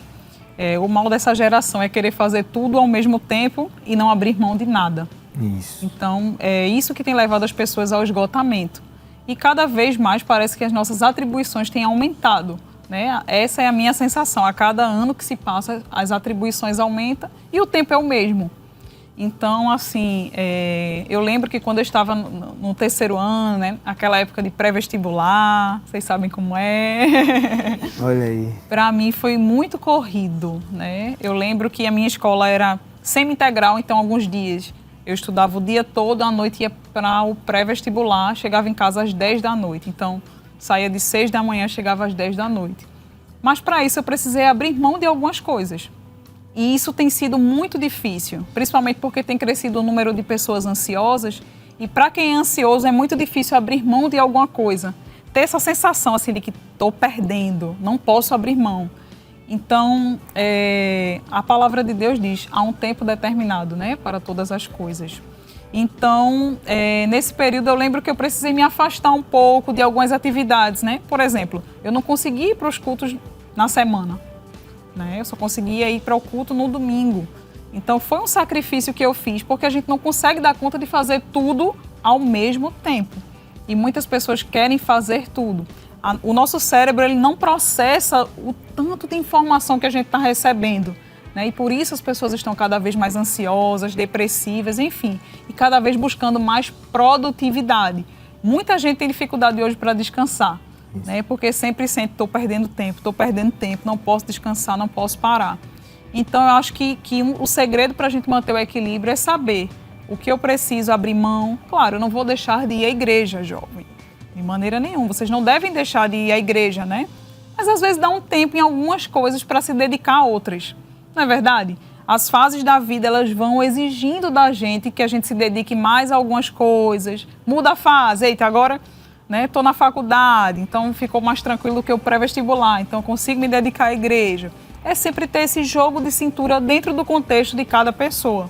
O mal dessa geração é querer fazer tudo ao mesmo tempo e não abrir mão de nada. Isso. Então, é isso que tem levado as pessoas ao esgotamento. E cada vez mais parece que as nossas atribuições têm aumentado, né? Essa é a minha sensação. A cada ano que se passa, as atribuições aumentam e o tempo é o mesmo. Então, assim, eu lembro que quando eu estava no terceiro ano, né, aquela época de pré-vestibular, vocês sabem como é. Olha aí. Para mim foi muito corrido, né? Eu lembro que a minha escola era semi-integral, então alguns dias eu estudava o dia todo, à noite ia para o pré-vestibular, chegava em casa às 10 da noite. Então, saía de 6 da manhã, chegava às 10 da noite. Mas para isso eu precisei abrir mão de algumas coisas. E isso tem sido muito difícil, principalmente porque tem crescido o número de pessoas ansiosas. E para quem é ansioso é muito difícil abrir mão de alguma coisa. Ter essa sensação assim de que estou perdendo, não posso abrir mão. Então, a palavra de Deus diz, há um tempo determinado, né, para todas as coisas. Então, nesse período eu lembro que eu precisei me afastar um pouco de algumas atividades, né? Por exemplo, eu não conseguia ir para os cultos na semana. Eu só conseguia ir para o culto no domingo. Então, foi um sacrifício que eu fiz, porque a gente não consegue dar conta de fazer tudo ao mesmo tempo. E muitas pessoas querem fazer tudo. O nosso cérebro ele não processa o tanto de informação que a gente está recebendo. E por isso as pessoas estão cada vez mais ansiosas, depressivas, enfim. E cada vez buscando mais produtividade. Muita gente tem dificuldade hoje para descansar. Porque sempre sente, estou perdendo tempo, não posso descansar, não posso parar. Então, eu acho que o segredo para a gente manter o equilíbrio é saber o que eu preciso abrir mão. Claro, eu não vou deixar de ir à igreja, jovem, de maneira nenhuma. Vocês não devem deixar de ir à igreja, né? Mas, às vezes, dá um tempo em algumas coisas para se dedicar a outras. Não é verdade? As fases da vida, elas vão exigindo da gente que a gente se dedique mais a algumas coisas. Muda a fase, eita, agora... Estou na faculdade, então ficou mais tranquilo do que o pré-vestibular, então consigo me dedicar à igreja. É sempre ter esse jogo de cintura dentro do contexto de cada pessoa.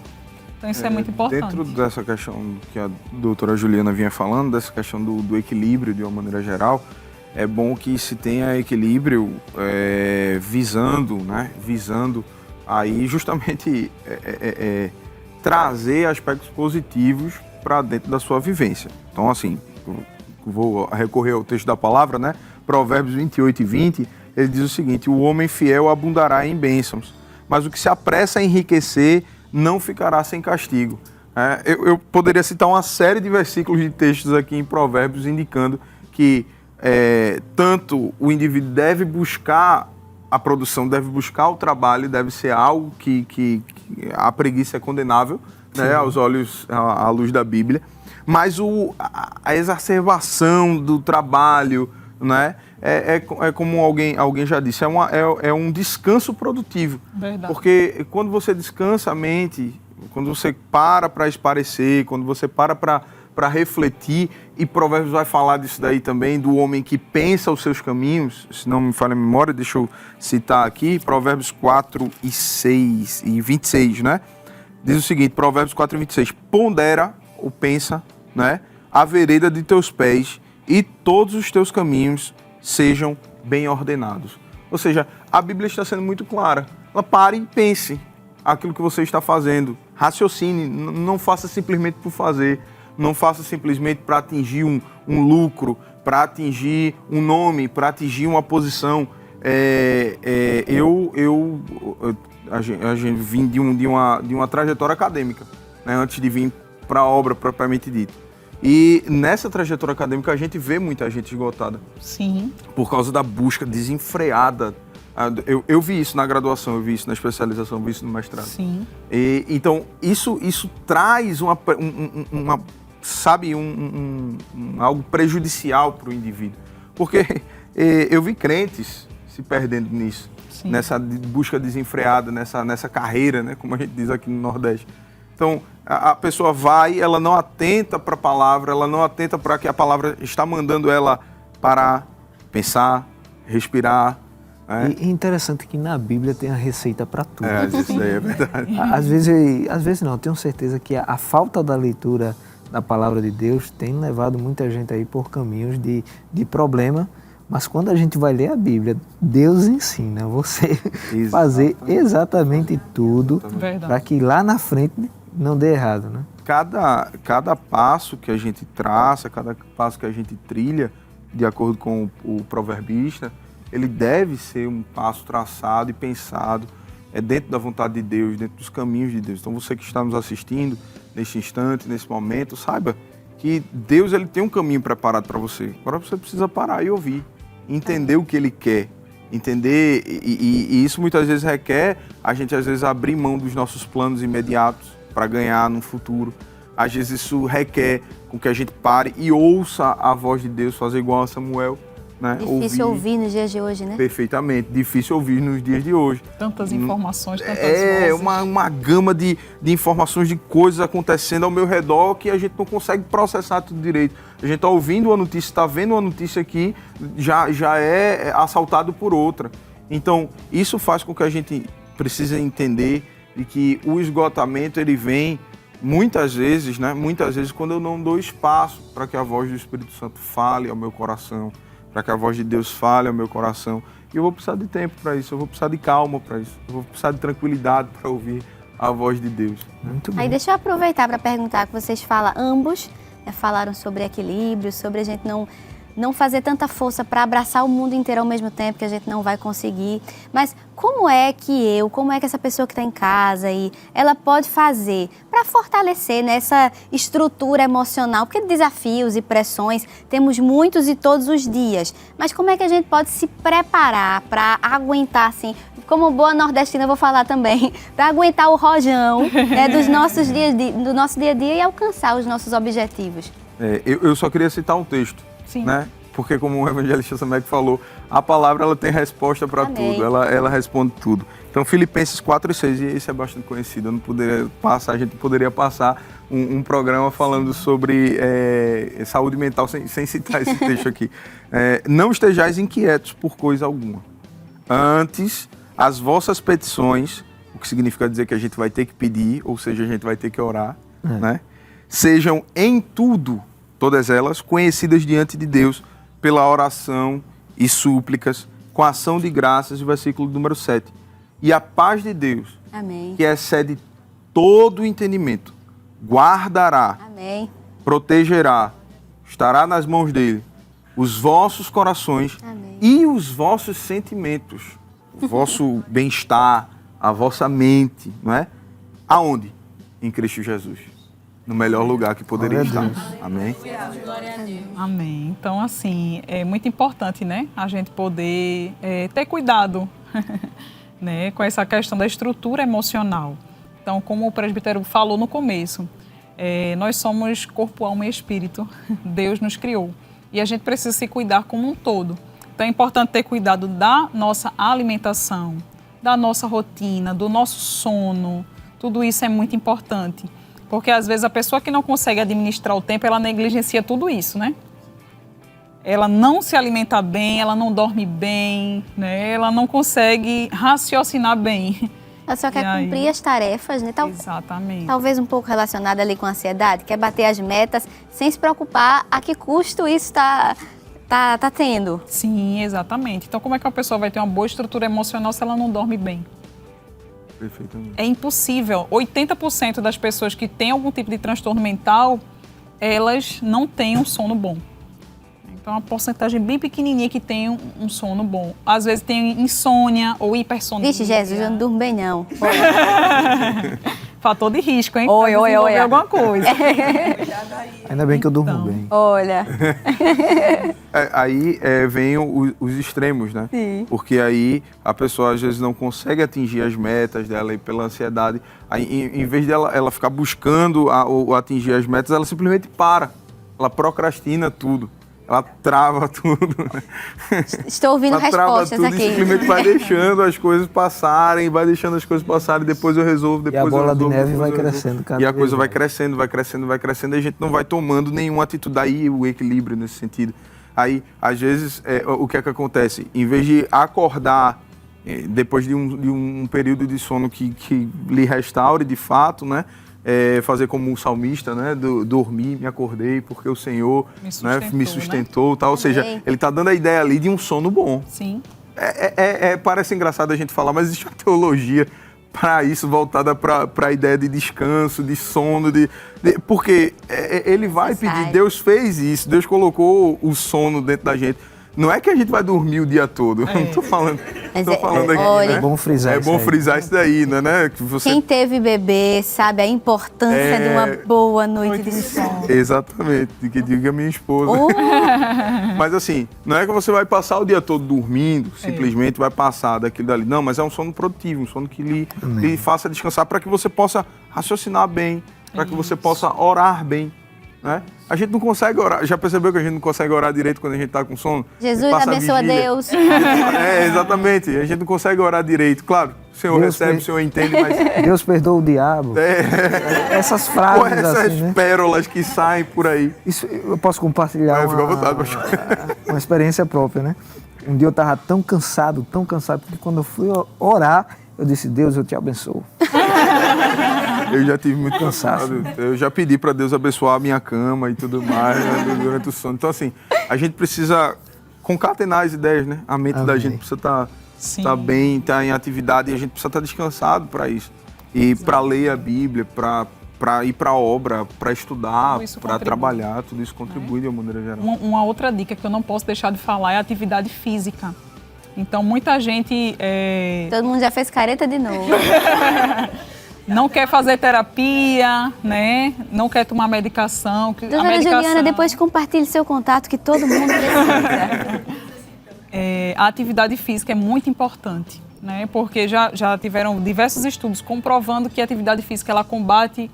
Então isso é muito importante. Dentro dessa questão que a doutora Juliana vinha falando, dessa questão do equilíbrio de uma maneira geral, é bom que se tenha equilíbrio visando aí justamente trazer aspectos positivos para dentro da sua vivência. Então assim, vou recorrer ao texto da palavra, né? Provérbios 28 e 20, ele diz o seguinte: o homem fiel abundará em bênçãos, mas o que se apressa a enriquecer não ficará sem castigo. Eu poderia citar uma série de versículos de textos aqui em Provérbios indicando que tanto o indivíduo deve buscar a produção, deve buscar o trabalho, deve ser algo que a preguiça é condenável, né? Aos olhos, à luz da Bíblia. Mas a exacerbação do trabalho, né, é como alguém já disse, é um descanso produtivo. Verdade. Porque quando você descansa a mente, quando você para esparecer, quando você para refletir, e Provérbios vai falar disso daí também, do homem que pensa os seus caminhos, se não me falha a memória, deixa eu citar aqui, Provérbios 4 e 6 e 26, né? Diz o seguinte, Provérbios 4 e 26, pondera ou pensa, né, a vereda de teus pés e todos os teus caminhos sejam bem ordenados. Ou seja, a Bíblia está sendo muito clara. Ela pare e pense aquilo que você está fazendo. Raciocine, não faça simplesmente por fazer. Não faça simplesmente para atingir um lucro, para atingir um nome, para atingir uma posição. A gente vim de uma trajetória acadêmica, né, antes de vir para a obra propriamente dita. E nessa trajetória acadêmica a gente vê muita gente esgotada. Sim. Por causa da busca desenfreada. Eu vi isso na graduação, eu vi isso na especialização, eu vi isso no mestrado. Sim. Então, isso traz algo prejudicial para o indivíduo. Porque eu vi crentes se perdendo nisso. Sim. Nessa busca desenfreada, nessa carreira, né, como a gente diz aqui no Nordeste. Então, a pessoa vai, ela não atenta para a palavra, ela não atenta para que a palavra está mandando ela parar, pensar, respirar, E interessante que na Bíblia tem a receita para tudo. Isso daí é verdade. Às vezes não, eu tenho certeza que a falta da leitura da palavra de Deus tem levado muita gente aí por caminhos de problema, mas quando a gente vai ler a Bíblia, Deus ensina você fazer exatamente tudo para que lá na frente não dê errado, né? Cada passo que a gente traça, cada passo que a gente trilha, de acordo com o proverbista, ele deve ser um passo traçado e pensado dentro da vontade de Deus, dentro dos caminhos de Deus. Então você que está nos assistindo neste instante, nesse momento, saiba que Deus ele tem um caminho preparado para você. Agora você precisa parar e ouvir, entender o que Ele quer, entender, e isso muitas vezes requer a gente às vezes abrir mão dos nossos planos imediatos para ganhar no futuro. Às vezes isso requer com que a gente pare e ouça a voz de Deus, fazer igual a Samuel. Né? Difícil ouvir nos dias de hoje, né? Perfeitamente, difícil ouvir nos dias de hoje. Tantas informações, tantas vozes. Uma gama de informações, de coisas acontecendo ao meu redor que a gente não consegue processar tudo direito. A gente está ouvindo uma notícia, está vendo uma notícia aqui, já é assaltado por outra. Então, isso faz com que a gente precise entender de que o esgotamento ele vem muitas vezes, né? Muitas vezes quando eu não dou espaço para que a voz do Espírito Santo fale ao meu coração, para que a voz de Deus fale ao meu coração. E eu vou precisar de tempo para isso, eu vou precisar de calma para isso, eu vou precisar de tranquilidade para ouvir a voz de Deus. Muito bom. Aí deixa eu aproveitar para perguntar que vocês ambos falaram sobre equilíbrio, sobre a gente não fazer tanta força para abraçar o mundo inteiro ao mesmo tempo, que a gente não vai conseguir. Mas como é que essa pessoa que está em casa, ela pode fazer para fortalecer nessa estrutura emocional? Porque desafios e pressões temos muitos e todos os dias. Mas como é que a gente pode se preparar para aguentar, assim, como boa nordestina eu vou falar também, para aguentar o rojão dos nossos do nosso dia a dia e alcançar os nossos objetivos? Eu só queria citar um texto. Sim. Né? Porque como o evangelista Samek falou, a palavra ela tem resposta para tudo, ela responde tudo. Então Filipenses 4:6, e esse é bastante conhecido, eu não poderia passar, a gente poderia passar um programa falando sobre saúde mental sem citar esse texto aqui. Não estejais inquietos por coisa alguma. Antes, as vossas petições, o que significa dizer que a gente vai ter que pedir, ou seja, a gente vai ter que orar, né? Sejam em tudo, todas elas, conhecidas diante de Deus pela oração e súplicas, com ação de graças, o versículo número 7. E a paz de Deus, Amém. Que excede todo o entendimento, guardará, Amém. Protegerá, estará nas mãos dele, os vossos corações Amém. E os vossos sentimentos, o vosso bem-estar, a vossa mente, não é? Aonde? Em Cristo Jesus. No melhor lugar que poderia estar. Amém? Amém. Então, assim, é muito importante, né? A gente poder ter cuidado né? Com essa questão da estrutura emocional. Então, como o presbítero falou no começo, nós somos corpo, alma e espírito. Deus nos criou. E a gente precisa se cuidar como um todo. Então, é importante ter cuidado da nossa alimentação, da nossa rotina, do nosso sono. Tudo isso é muito importante. Porque, às vezes, a pessoa que não consegue administrar o tempo, ela negligencia tudo isso, né? Ela não se alimenta bem, ela não dorme bem, né? Ela não consegue raciocinar bem. Ela só quer cumprir as tarefas, né? Exatamente. Talvez um pouco relacionada ali com a ansiedade, quer bater as metas sem se preocupar a que custo isso tá tendo. Sim, exatamente. Então, como é que uma pessoa vai ter uma boa estrutura emocional se ela não dorme bem? Perfeitamente. É impossível. 80% das pessoas que têm algum tipo de transtorno mental, elas não têm um sono bom. Então, é uma porcentagem bem pequenininha que tem um sono bom. Às vezes tem insônia ou hipersonia. Vixe, Jesus, eu não durmo bem, não. Fator de risco, hein? Oi. Alguma coisa. Ainda bem que eu durmo bem. Olha. Aí vem os extremos, né? Sim. Porque aí a pessoa às vezes não consegue atingir as metas dela e pela ansiedade. Aí, em vez dela ela ficar buscando atingir as metas, ela simplesmente para. Ela procrastina tudo. Ela trava tudo. Estou ouvindo ela respostas trava tudo aqui. E simplesmente vai deixando as coisas passarem, depois eu resolvo, depois E a bola eu resolvo, de neve vai depois eu resolvo. crescendo cada E a vez coisa vai mais. crescendo, e a gente não vai tomando nenhuma atitude. Daí o equilíbrio nesse sentido. Aí, às vezes, o que é que acontece? Em vez de acordar depois de um período de sono que lhe restaure de fato, né? Fazer como um salmista, né? Dormi, me acordei porque o Senhor me sustentou, tal. Ou seja, ele está dando a ideia ali de um sono bom. Sim. Parece engraçado a gente falar, mas existe uma teologia para isso, voltada para a ideia de descanso, de sono, porque ele vai pedir, Deus fez isso, Deus colocou o sono dentro da gente. Não é que a gente vai dormir o dia todo, não estou falando, falando aqui, olha, né? É bom frisar isso. É bom frisar isso daí, né? Que você... Quem teve bebê sabe a importância de uma boa noite de sono. Exatamente, que diga minha esposa. Mas assim, não é que você vai passar o dia todo dormindo, simplesmente vai passar daquilo dali. Não, mas é um sono produtivo, um sono que lhe faça descansar para que você possa raciocinar bem, para que você possa orar bem. Né? A gente não consegue orar. Já percebeu que a gente não consegue orar direito quando a gente está com sono? Jesus abençoa Deus. Exatamente. A gente não consegue orar direito. Claro, o Senhor recebe, o Senhor entende, mas... Deus perdoa o diabo. Essas frases essas assim, né? pérolas que saem por aí. Isso, eu posso compartilhar Fica à vontade, uma experiência própria, né? Um dia eu estava tão cansado, porque quando eu fui orar, eu disse, Deus, eu te abençoo. Eu já tive muito cansado. Eu já pedi para Deus abençoar a minha cama e tudo mais, né, durante o sono. Então, assim, a gente precisa concatenar as ideias, né? A mente da gente precisa estar bem, estar em atividade, e a gente precisa estar descansado para isso. E para ler a Bíblia, para ir para a obra, para estudar, para trabalhar, tudo isso contribui de uma maneira geral. Uma outra dica que eu não posso deixar de falar é a atividade física. Então, muita gente... Todo mundo já fez careta de novo. Não quer fazer terapia, né? Não quer tomar medicação. Doutora Juliana, depois compartilhe seu contato, que todo mundo precisa. A atividade física é muito importante, né? Porque já tiveram diversos estudos comprovando que a atividade física ela combate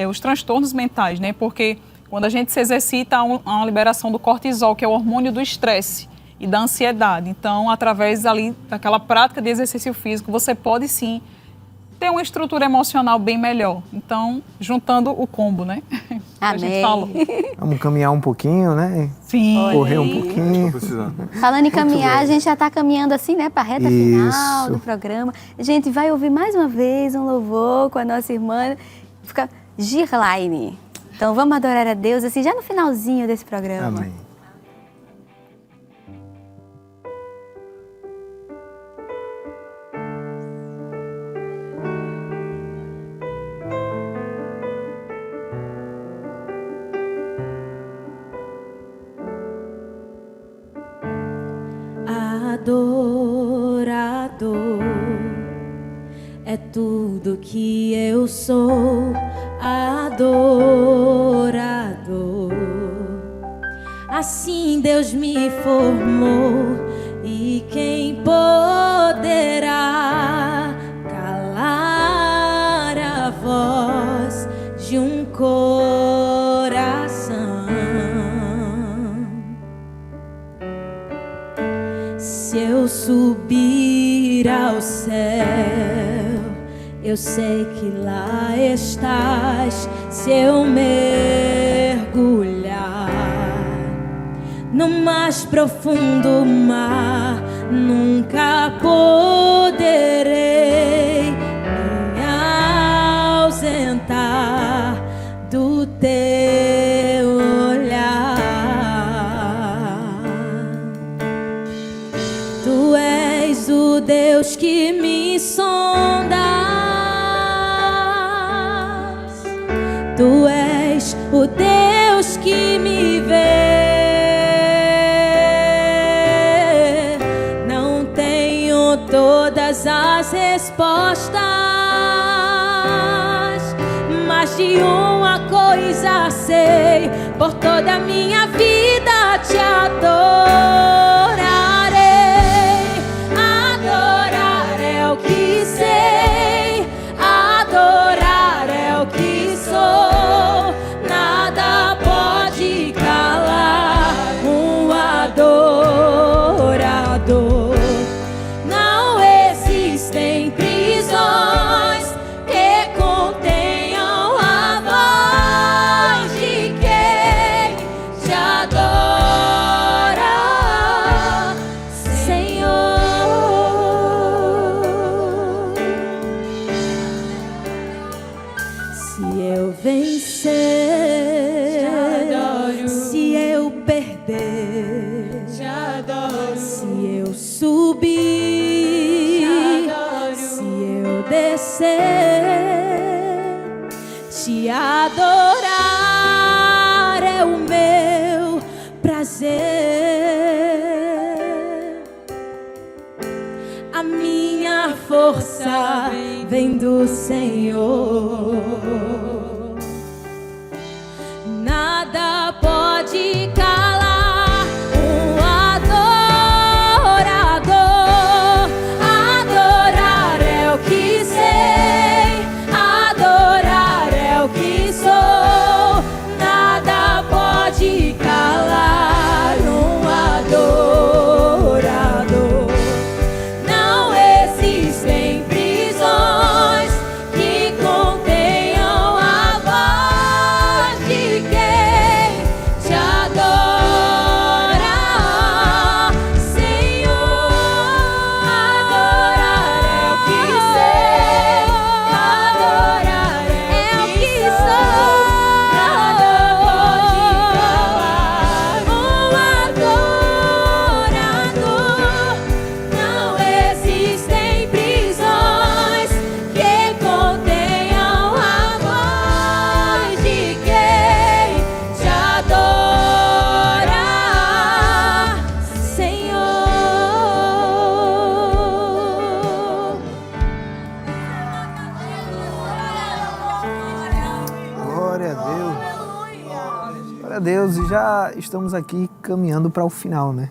os transtornos mentais, né? Porque quando a gente se exercita, há uma liberação do cortisol, que é o hormônio do estresse e da ansiedade. Então, através ali daquela prática de exercício físico, você pode sim ter uma estrutura emocional bem melhor. Então, juntando o combo, né? Amém. A gente falou. Vamos caminhar um pouquinho, né? Sim. Correr um pouquinho. Falando em caminhar, a gente já está caminhando assim, né? Para a reta final do programa. A gente vai ouvir mais uma vez um louvor com a nossa irmã, fica Girlaine. Então, vamos adorar a Deus, assim, já no finalzinho desse programa. Amém. Adorador é tudo que eu sou, adorador. Assim Deus me formou, e quem poderá calar a voz de um coração? Se eu subir ao céu, eu sei que lá estás. Se eu mergulhar no mais profundo mar, nunca poderei me ausentar do teu olhar. Tu és o Deus que me sondas, Tu és o Deus que me vê. Não tenho todas as respostas, mas de uma coisa sei: por toda a minha vida te adorarei. Adorar é o que sei, adorar é o que sou. Nada pode calar um adorador. Não existem prisões que contenham a voz de quem te adora. Te adorar é o meu prazer. A minha força vem do Senhor. Nada pode calar um adorador. Adorar é o que sei, adorar é o que sou. Nada pode calar um adorador. Não existem prisões que contenham a voz de quem te adora, Senhor. Adorar é o que sei, adorar é o que sou. Nada pode calar um adorador. Não existem prisões que contenham a voz de quem te adora, Senhor. Glória a Deus. Glória a Deus. E já estamos aqui caminhando para o final, né?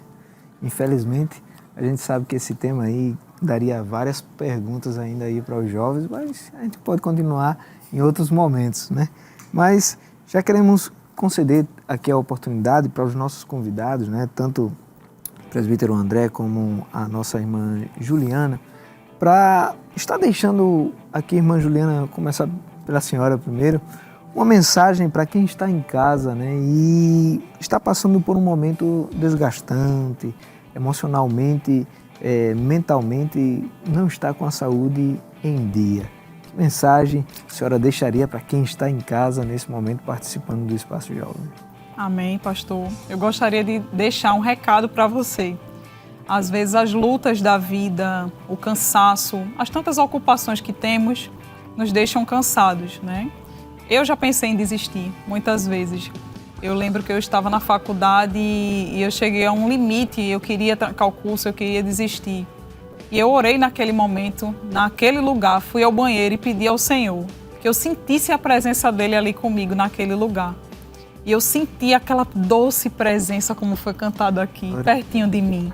Infelizmente, a gente sabe que esse tema aí daria várias perguntas ainda aí para os jovens, mas a gente pode continuar em outros momentos, né? Mas já queremos conceder aqui a oportunidade para os nossos convidados, né? Tanto o presbítero André como a nossa irmã Juliana, para estar deixando aqui, irmã Juliana, começar pela senhora primeiro, uma mensagem para quem está em casa, né, e está passando por um momento desgastante, emocionalmente, mentalmente, não está com a saúde em dia. Que mensagem a senhora deixaria para quem está em casa nesse momento participando do Espaço Jovem? Amém, pastor. Eu gostaria de deixar um recado para você. Às vezes as lutas da vida, o cansaço, as tantas ocupações que temos nos deixam cansados, né? Eu já pensei em desistir, muitas vezes. Eu lembro que eu estava na faculdade e eu cheguei a um limite, eu queria trancar o curso, eu queria desistir. E eu orei naquele momento, naquele lugar, fui ao banheiro e pedi ao Senhor que eu sentisse a presença dele ali comigo naquele lugar. E eu senti aquela doce presença, como foi cantado aqui, pertinho de mim.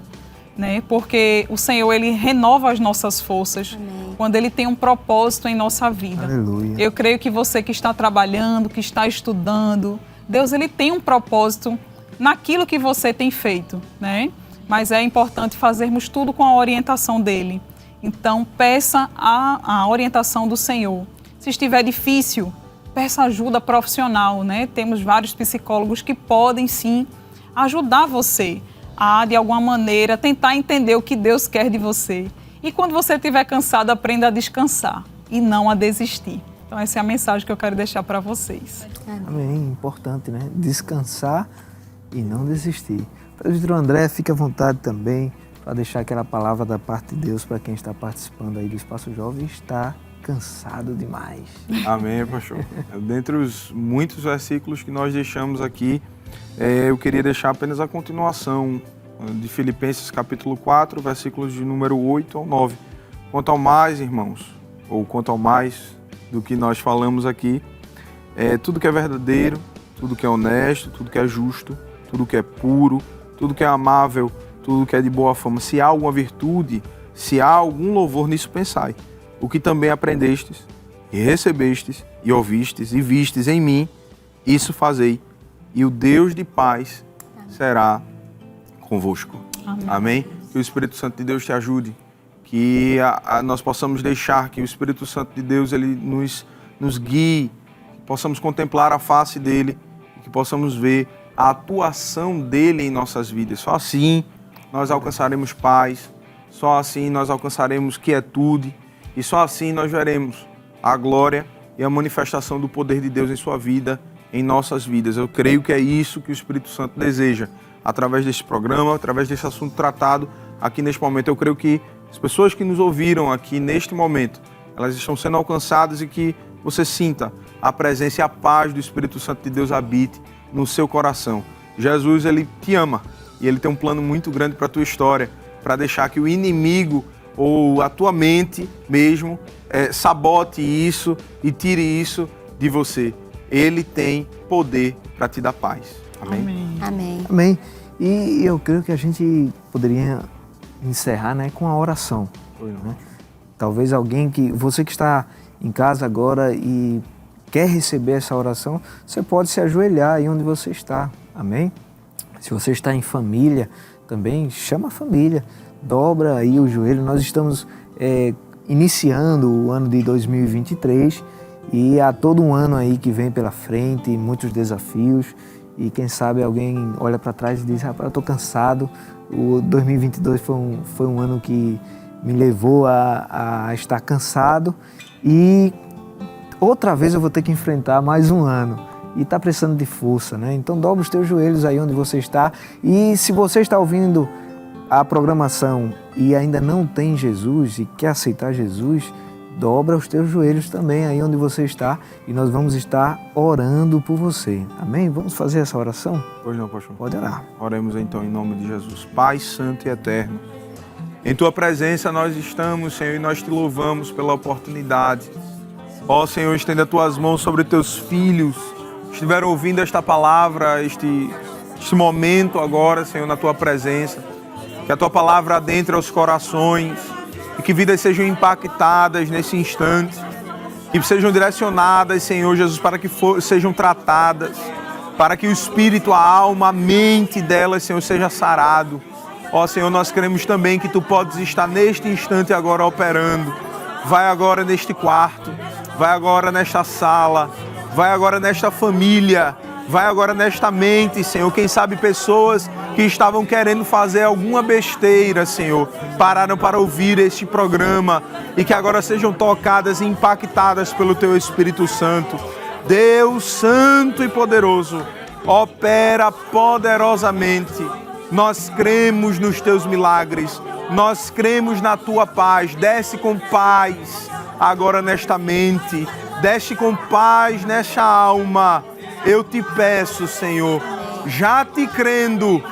Né? Porque o Senhor, Ele renova as nossas forças. Amém. Quando Ele tem um propósito em nossa vida. Aleluia. Eu creio que você que está trabalhando, que está estudando, Deus, Ele tem um propósito naquilo que você tem feito, né? Mas é importante fazermos tudo com a orientação dEle. Então, peça a orientação do Senhor. Se estiver difícil, peça ajuda profissional, né? Temos vários psicólogos que podem, sim, ajudar você a, de alguma maneira, tentar entender o que Deus quer de você. E quando você estiver cansado, aprenda a descansar e não a desistir. Então, essa é a mensagem que eu quero deixar para vocês. Amém. Importante, né? Descansar e não desistir. Presbítero André, fique à vontade também para deixar aquela palavra da parte de Deus para quem está participando aí do Espaço Jovem e está cansado demais. Amém, pastor. Dentre os muitos versículos que nós deixamos aqui, eu queria deixar apenas a continuação de Filipenses capítulo 4, versículos de número 8 ao 9. Quanto ao mais, irmãos, ou quanto ao mais do que nós falamos aqui, tudo que é verdadeiro, tudo que é honesto, tudo que é justo, tudo que é puro, tudo que é amável, tudo que é de boa fama, se há alguma virtude, se há algum louvor, nisso pensai. O que também aprendestes, e recebestes, e ouvistes, e vistes em mim, isso fazei, e o Deus de paz será convosco. Amém. Amém? Que o Espírito Santo de Deus te ajude, que nós possamos deixar que o Espírito Santo de Deus ele nos guie, que possamos contemplar a face dele, que possamos ver a atuação dele em nossas vidas. Só assim nós alcançaremos paz, só assim nós alcançaremos quietude, e só assim nós veremos a glória e a manifestação do poder de Deus em sua vida, em nossas vidas. Eu creio que é isso que o Espírito Santo deseja, através desse programa, através desse assunto tratado aqui neste momento. Eu creio que as pessoas que nos ouviram aqui neste momento, elas estão sendo alcançadas e que você sinta a presença e a paz do Espírito Santo de Deus habite no seu coração. Jesus, ele te ama e ele tem um plano muito grande para a tua história, para deixar que o inimigo ou a tua mente mesmo sabote isso e tire isso de você. Ele tem poder para te dar paz. Amém? Amém. Amém. E eu creio que a gente poderia encerrar, né, com a oração. Né? Talvez você que está em casa agora e quer receber essa oração, você pode se ajoelhar aí onde você está. Amém? Se você está em família também, chama a família, dobra aí o joelho. Nós estamos iniciando o ano de 2023 e há todo um ano aí que vem pela frente, muitos desafios. E quem sabe alguém olha para trás e diz, rapaz, eu estou cansado. O 2022 foi um ano que me levou a estar cansado e outra vez eu vou ter que enfrentar mais um ano e está precisando de força, né? Então dobra os teus joelhos aí onde você está e se você está ouvindo a programação e ainda não tem Jesus e quer aceitar Jesus, dobra os teus joelhos também aí onde você está e nós vamos estar orando por você. Amém? Vamos fazer essa oração? Pois não, pastor. Pode orar. Oremos então em nome de Jesus. Pai Santo e Eterno, em Tua presença nós estamos, Senhor, e nós Te louvamos pela oportunidade. Ó Senhor, estenda Tuas mãos sobre Teus filhos que estiveram ouvindo esta palavra, este momento agora, Senhor, na Tua presença. Que a Tua palavra adentre aos corações e que vidas sejam impactadas nesse instante, que sejam direcionadas, Senhor Jesus, para que sejam tratadas, para que o espírito, a alma, a mente delas, Senhor, seja sarado. Ó Senhor, nós queremos também que Tu podes estar neste instante agora operando. Vai agora neste quarto, vai agora nesta sala, vai agora nesta família, vai agora nesta mente, Senhor. Quem sabe pessoas que estavam querendo fazer alguma besteira, Senhor, pararam para ouvir este programa e que agora sejam tocadas e impactadas pelo Teu Espírito Santo. Deus Santo e poderoso, opera poderosamente. Nós cremos nos Teus milagres, nós cremos na Tua paz. Desce com paz agora nesta mente, desce com paz nesta alma. Eu te peço, Senhor, já crendo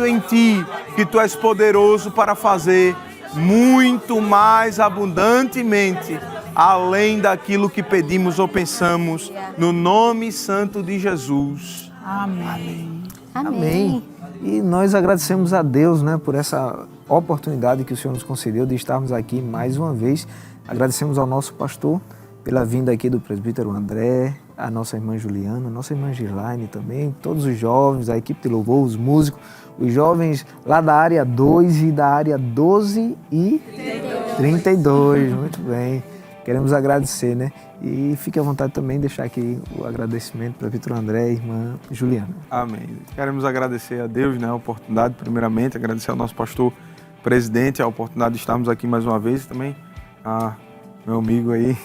em Ti, que Tu és poderoso para fazer muito mais abundantemente, além daquilo que pedimos ou pensamos, no nome santo de Jesus. Amém. Amém. E nós agradecemos a Deus, né, por essa oportunidade que o Senhor nos concedeu de estarmos aqui mais uma vez. Agradecemos ao nosso pastor pela vinda aqui do presbítero André, a nossa irmã Juliana, a nossa irmã Gislaine também, todos os jovens, a equipe de louvor, os músicos, os jovens lá da área 2 e da área 12 e 32. Muito bem. Queremos agradecer, né? E fique à vontade também de deixar aqui o agradecimento para Vitor André e irmã Juliana. Amém. Queremos agradecer a Deus, né, a oportunidade, primeiramente, agradecer ao nosso pastor presidente a oportunidade de estarmos aqui mais uma vez também. Meu amigo aí,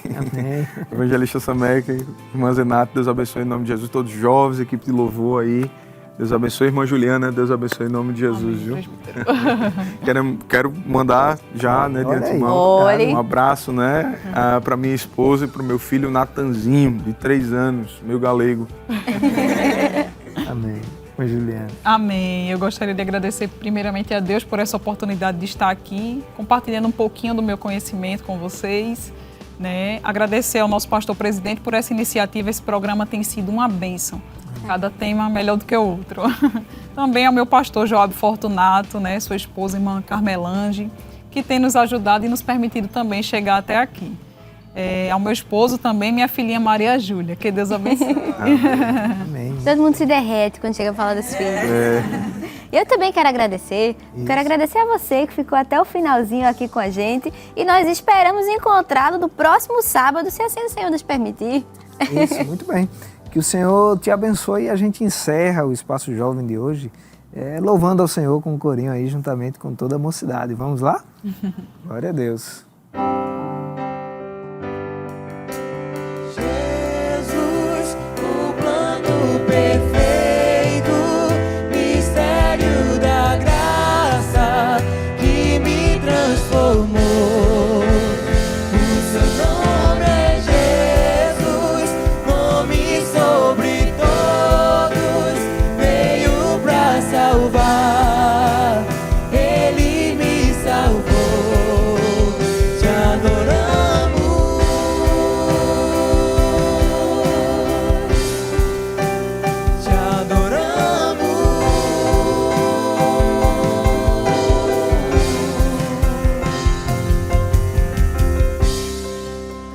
evangelista Sameca, irmã Zenata, Deus abençoe em nome de Jesus, todos os jovens, equipe de louvor aí, Deus abençoe, irmã Juliana, Deus abençoe em nome de Jesus, viu? Quero mandar já, né, de antemão, um abraço, né, para minha esposa e para o meu filho Natanzinho, de 3 anos, meu galego. Amém. Irmã Juliana. Amém. Eu gostaria de agradecer primeiramente a Deus por essa oportunidade de estar aqui, compartilhando um pouquinho do meu conhecimento com vocês, né? Agradecer ao nosso pastor presidente por essa iniciativa. Esse programa tem sido uma bênção. Cada tema melhor do que o outro. Também ao meu pastor Joab Fortunato, né? Sua esposa, irmã Carmelange, que tem nos ajudado e nos permitido também chegar até aqui. Ao meu esposo também, minha filhinha Maria Júlia. Que Deus abençoe. Amém. Todo mundo se derrete quando chega a falar dos filhos. Eu também quero agradecer. Quero agradecer a você que ficou até o finalzinho aqui com a gente. E nós esperamos encontrá-lo no próximo sábado, se assim o Senhor nos permitir. Isso, muito bem. Que o Senhor te abençoe e a gente encerra o Espaço Jovem de hoje louvando ao Senhor com um corinho aí, juntamente com toda a mocidade. Vamos lá? Glória a Deus.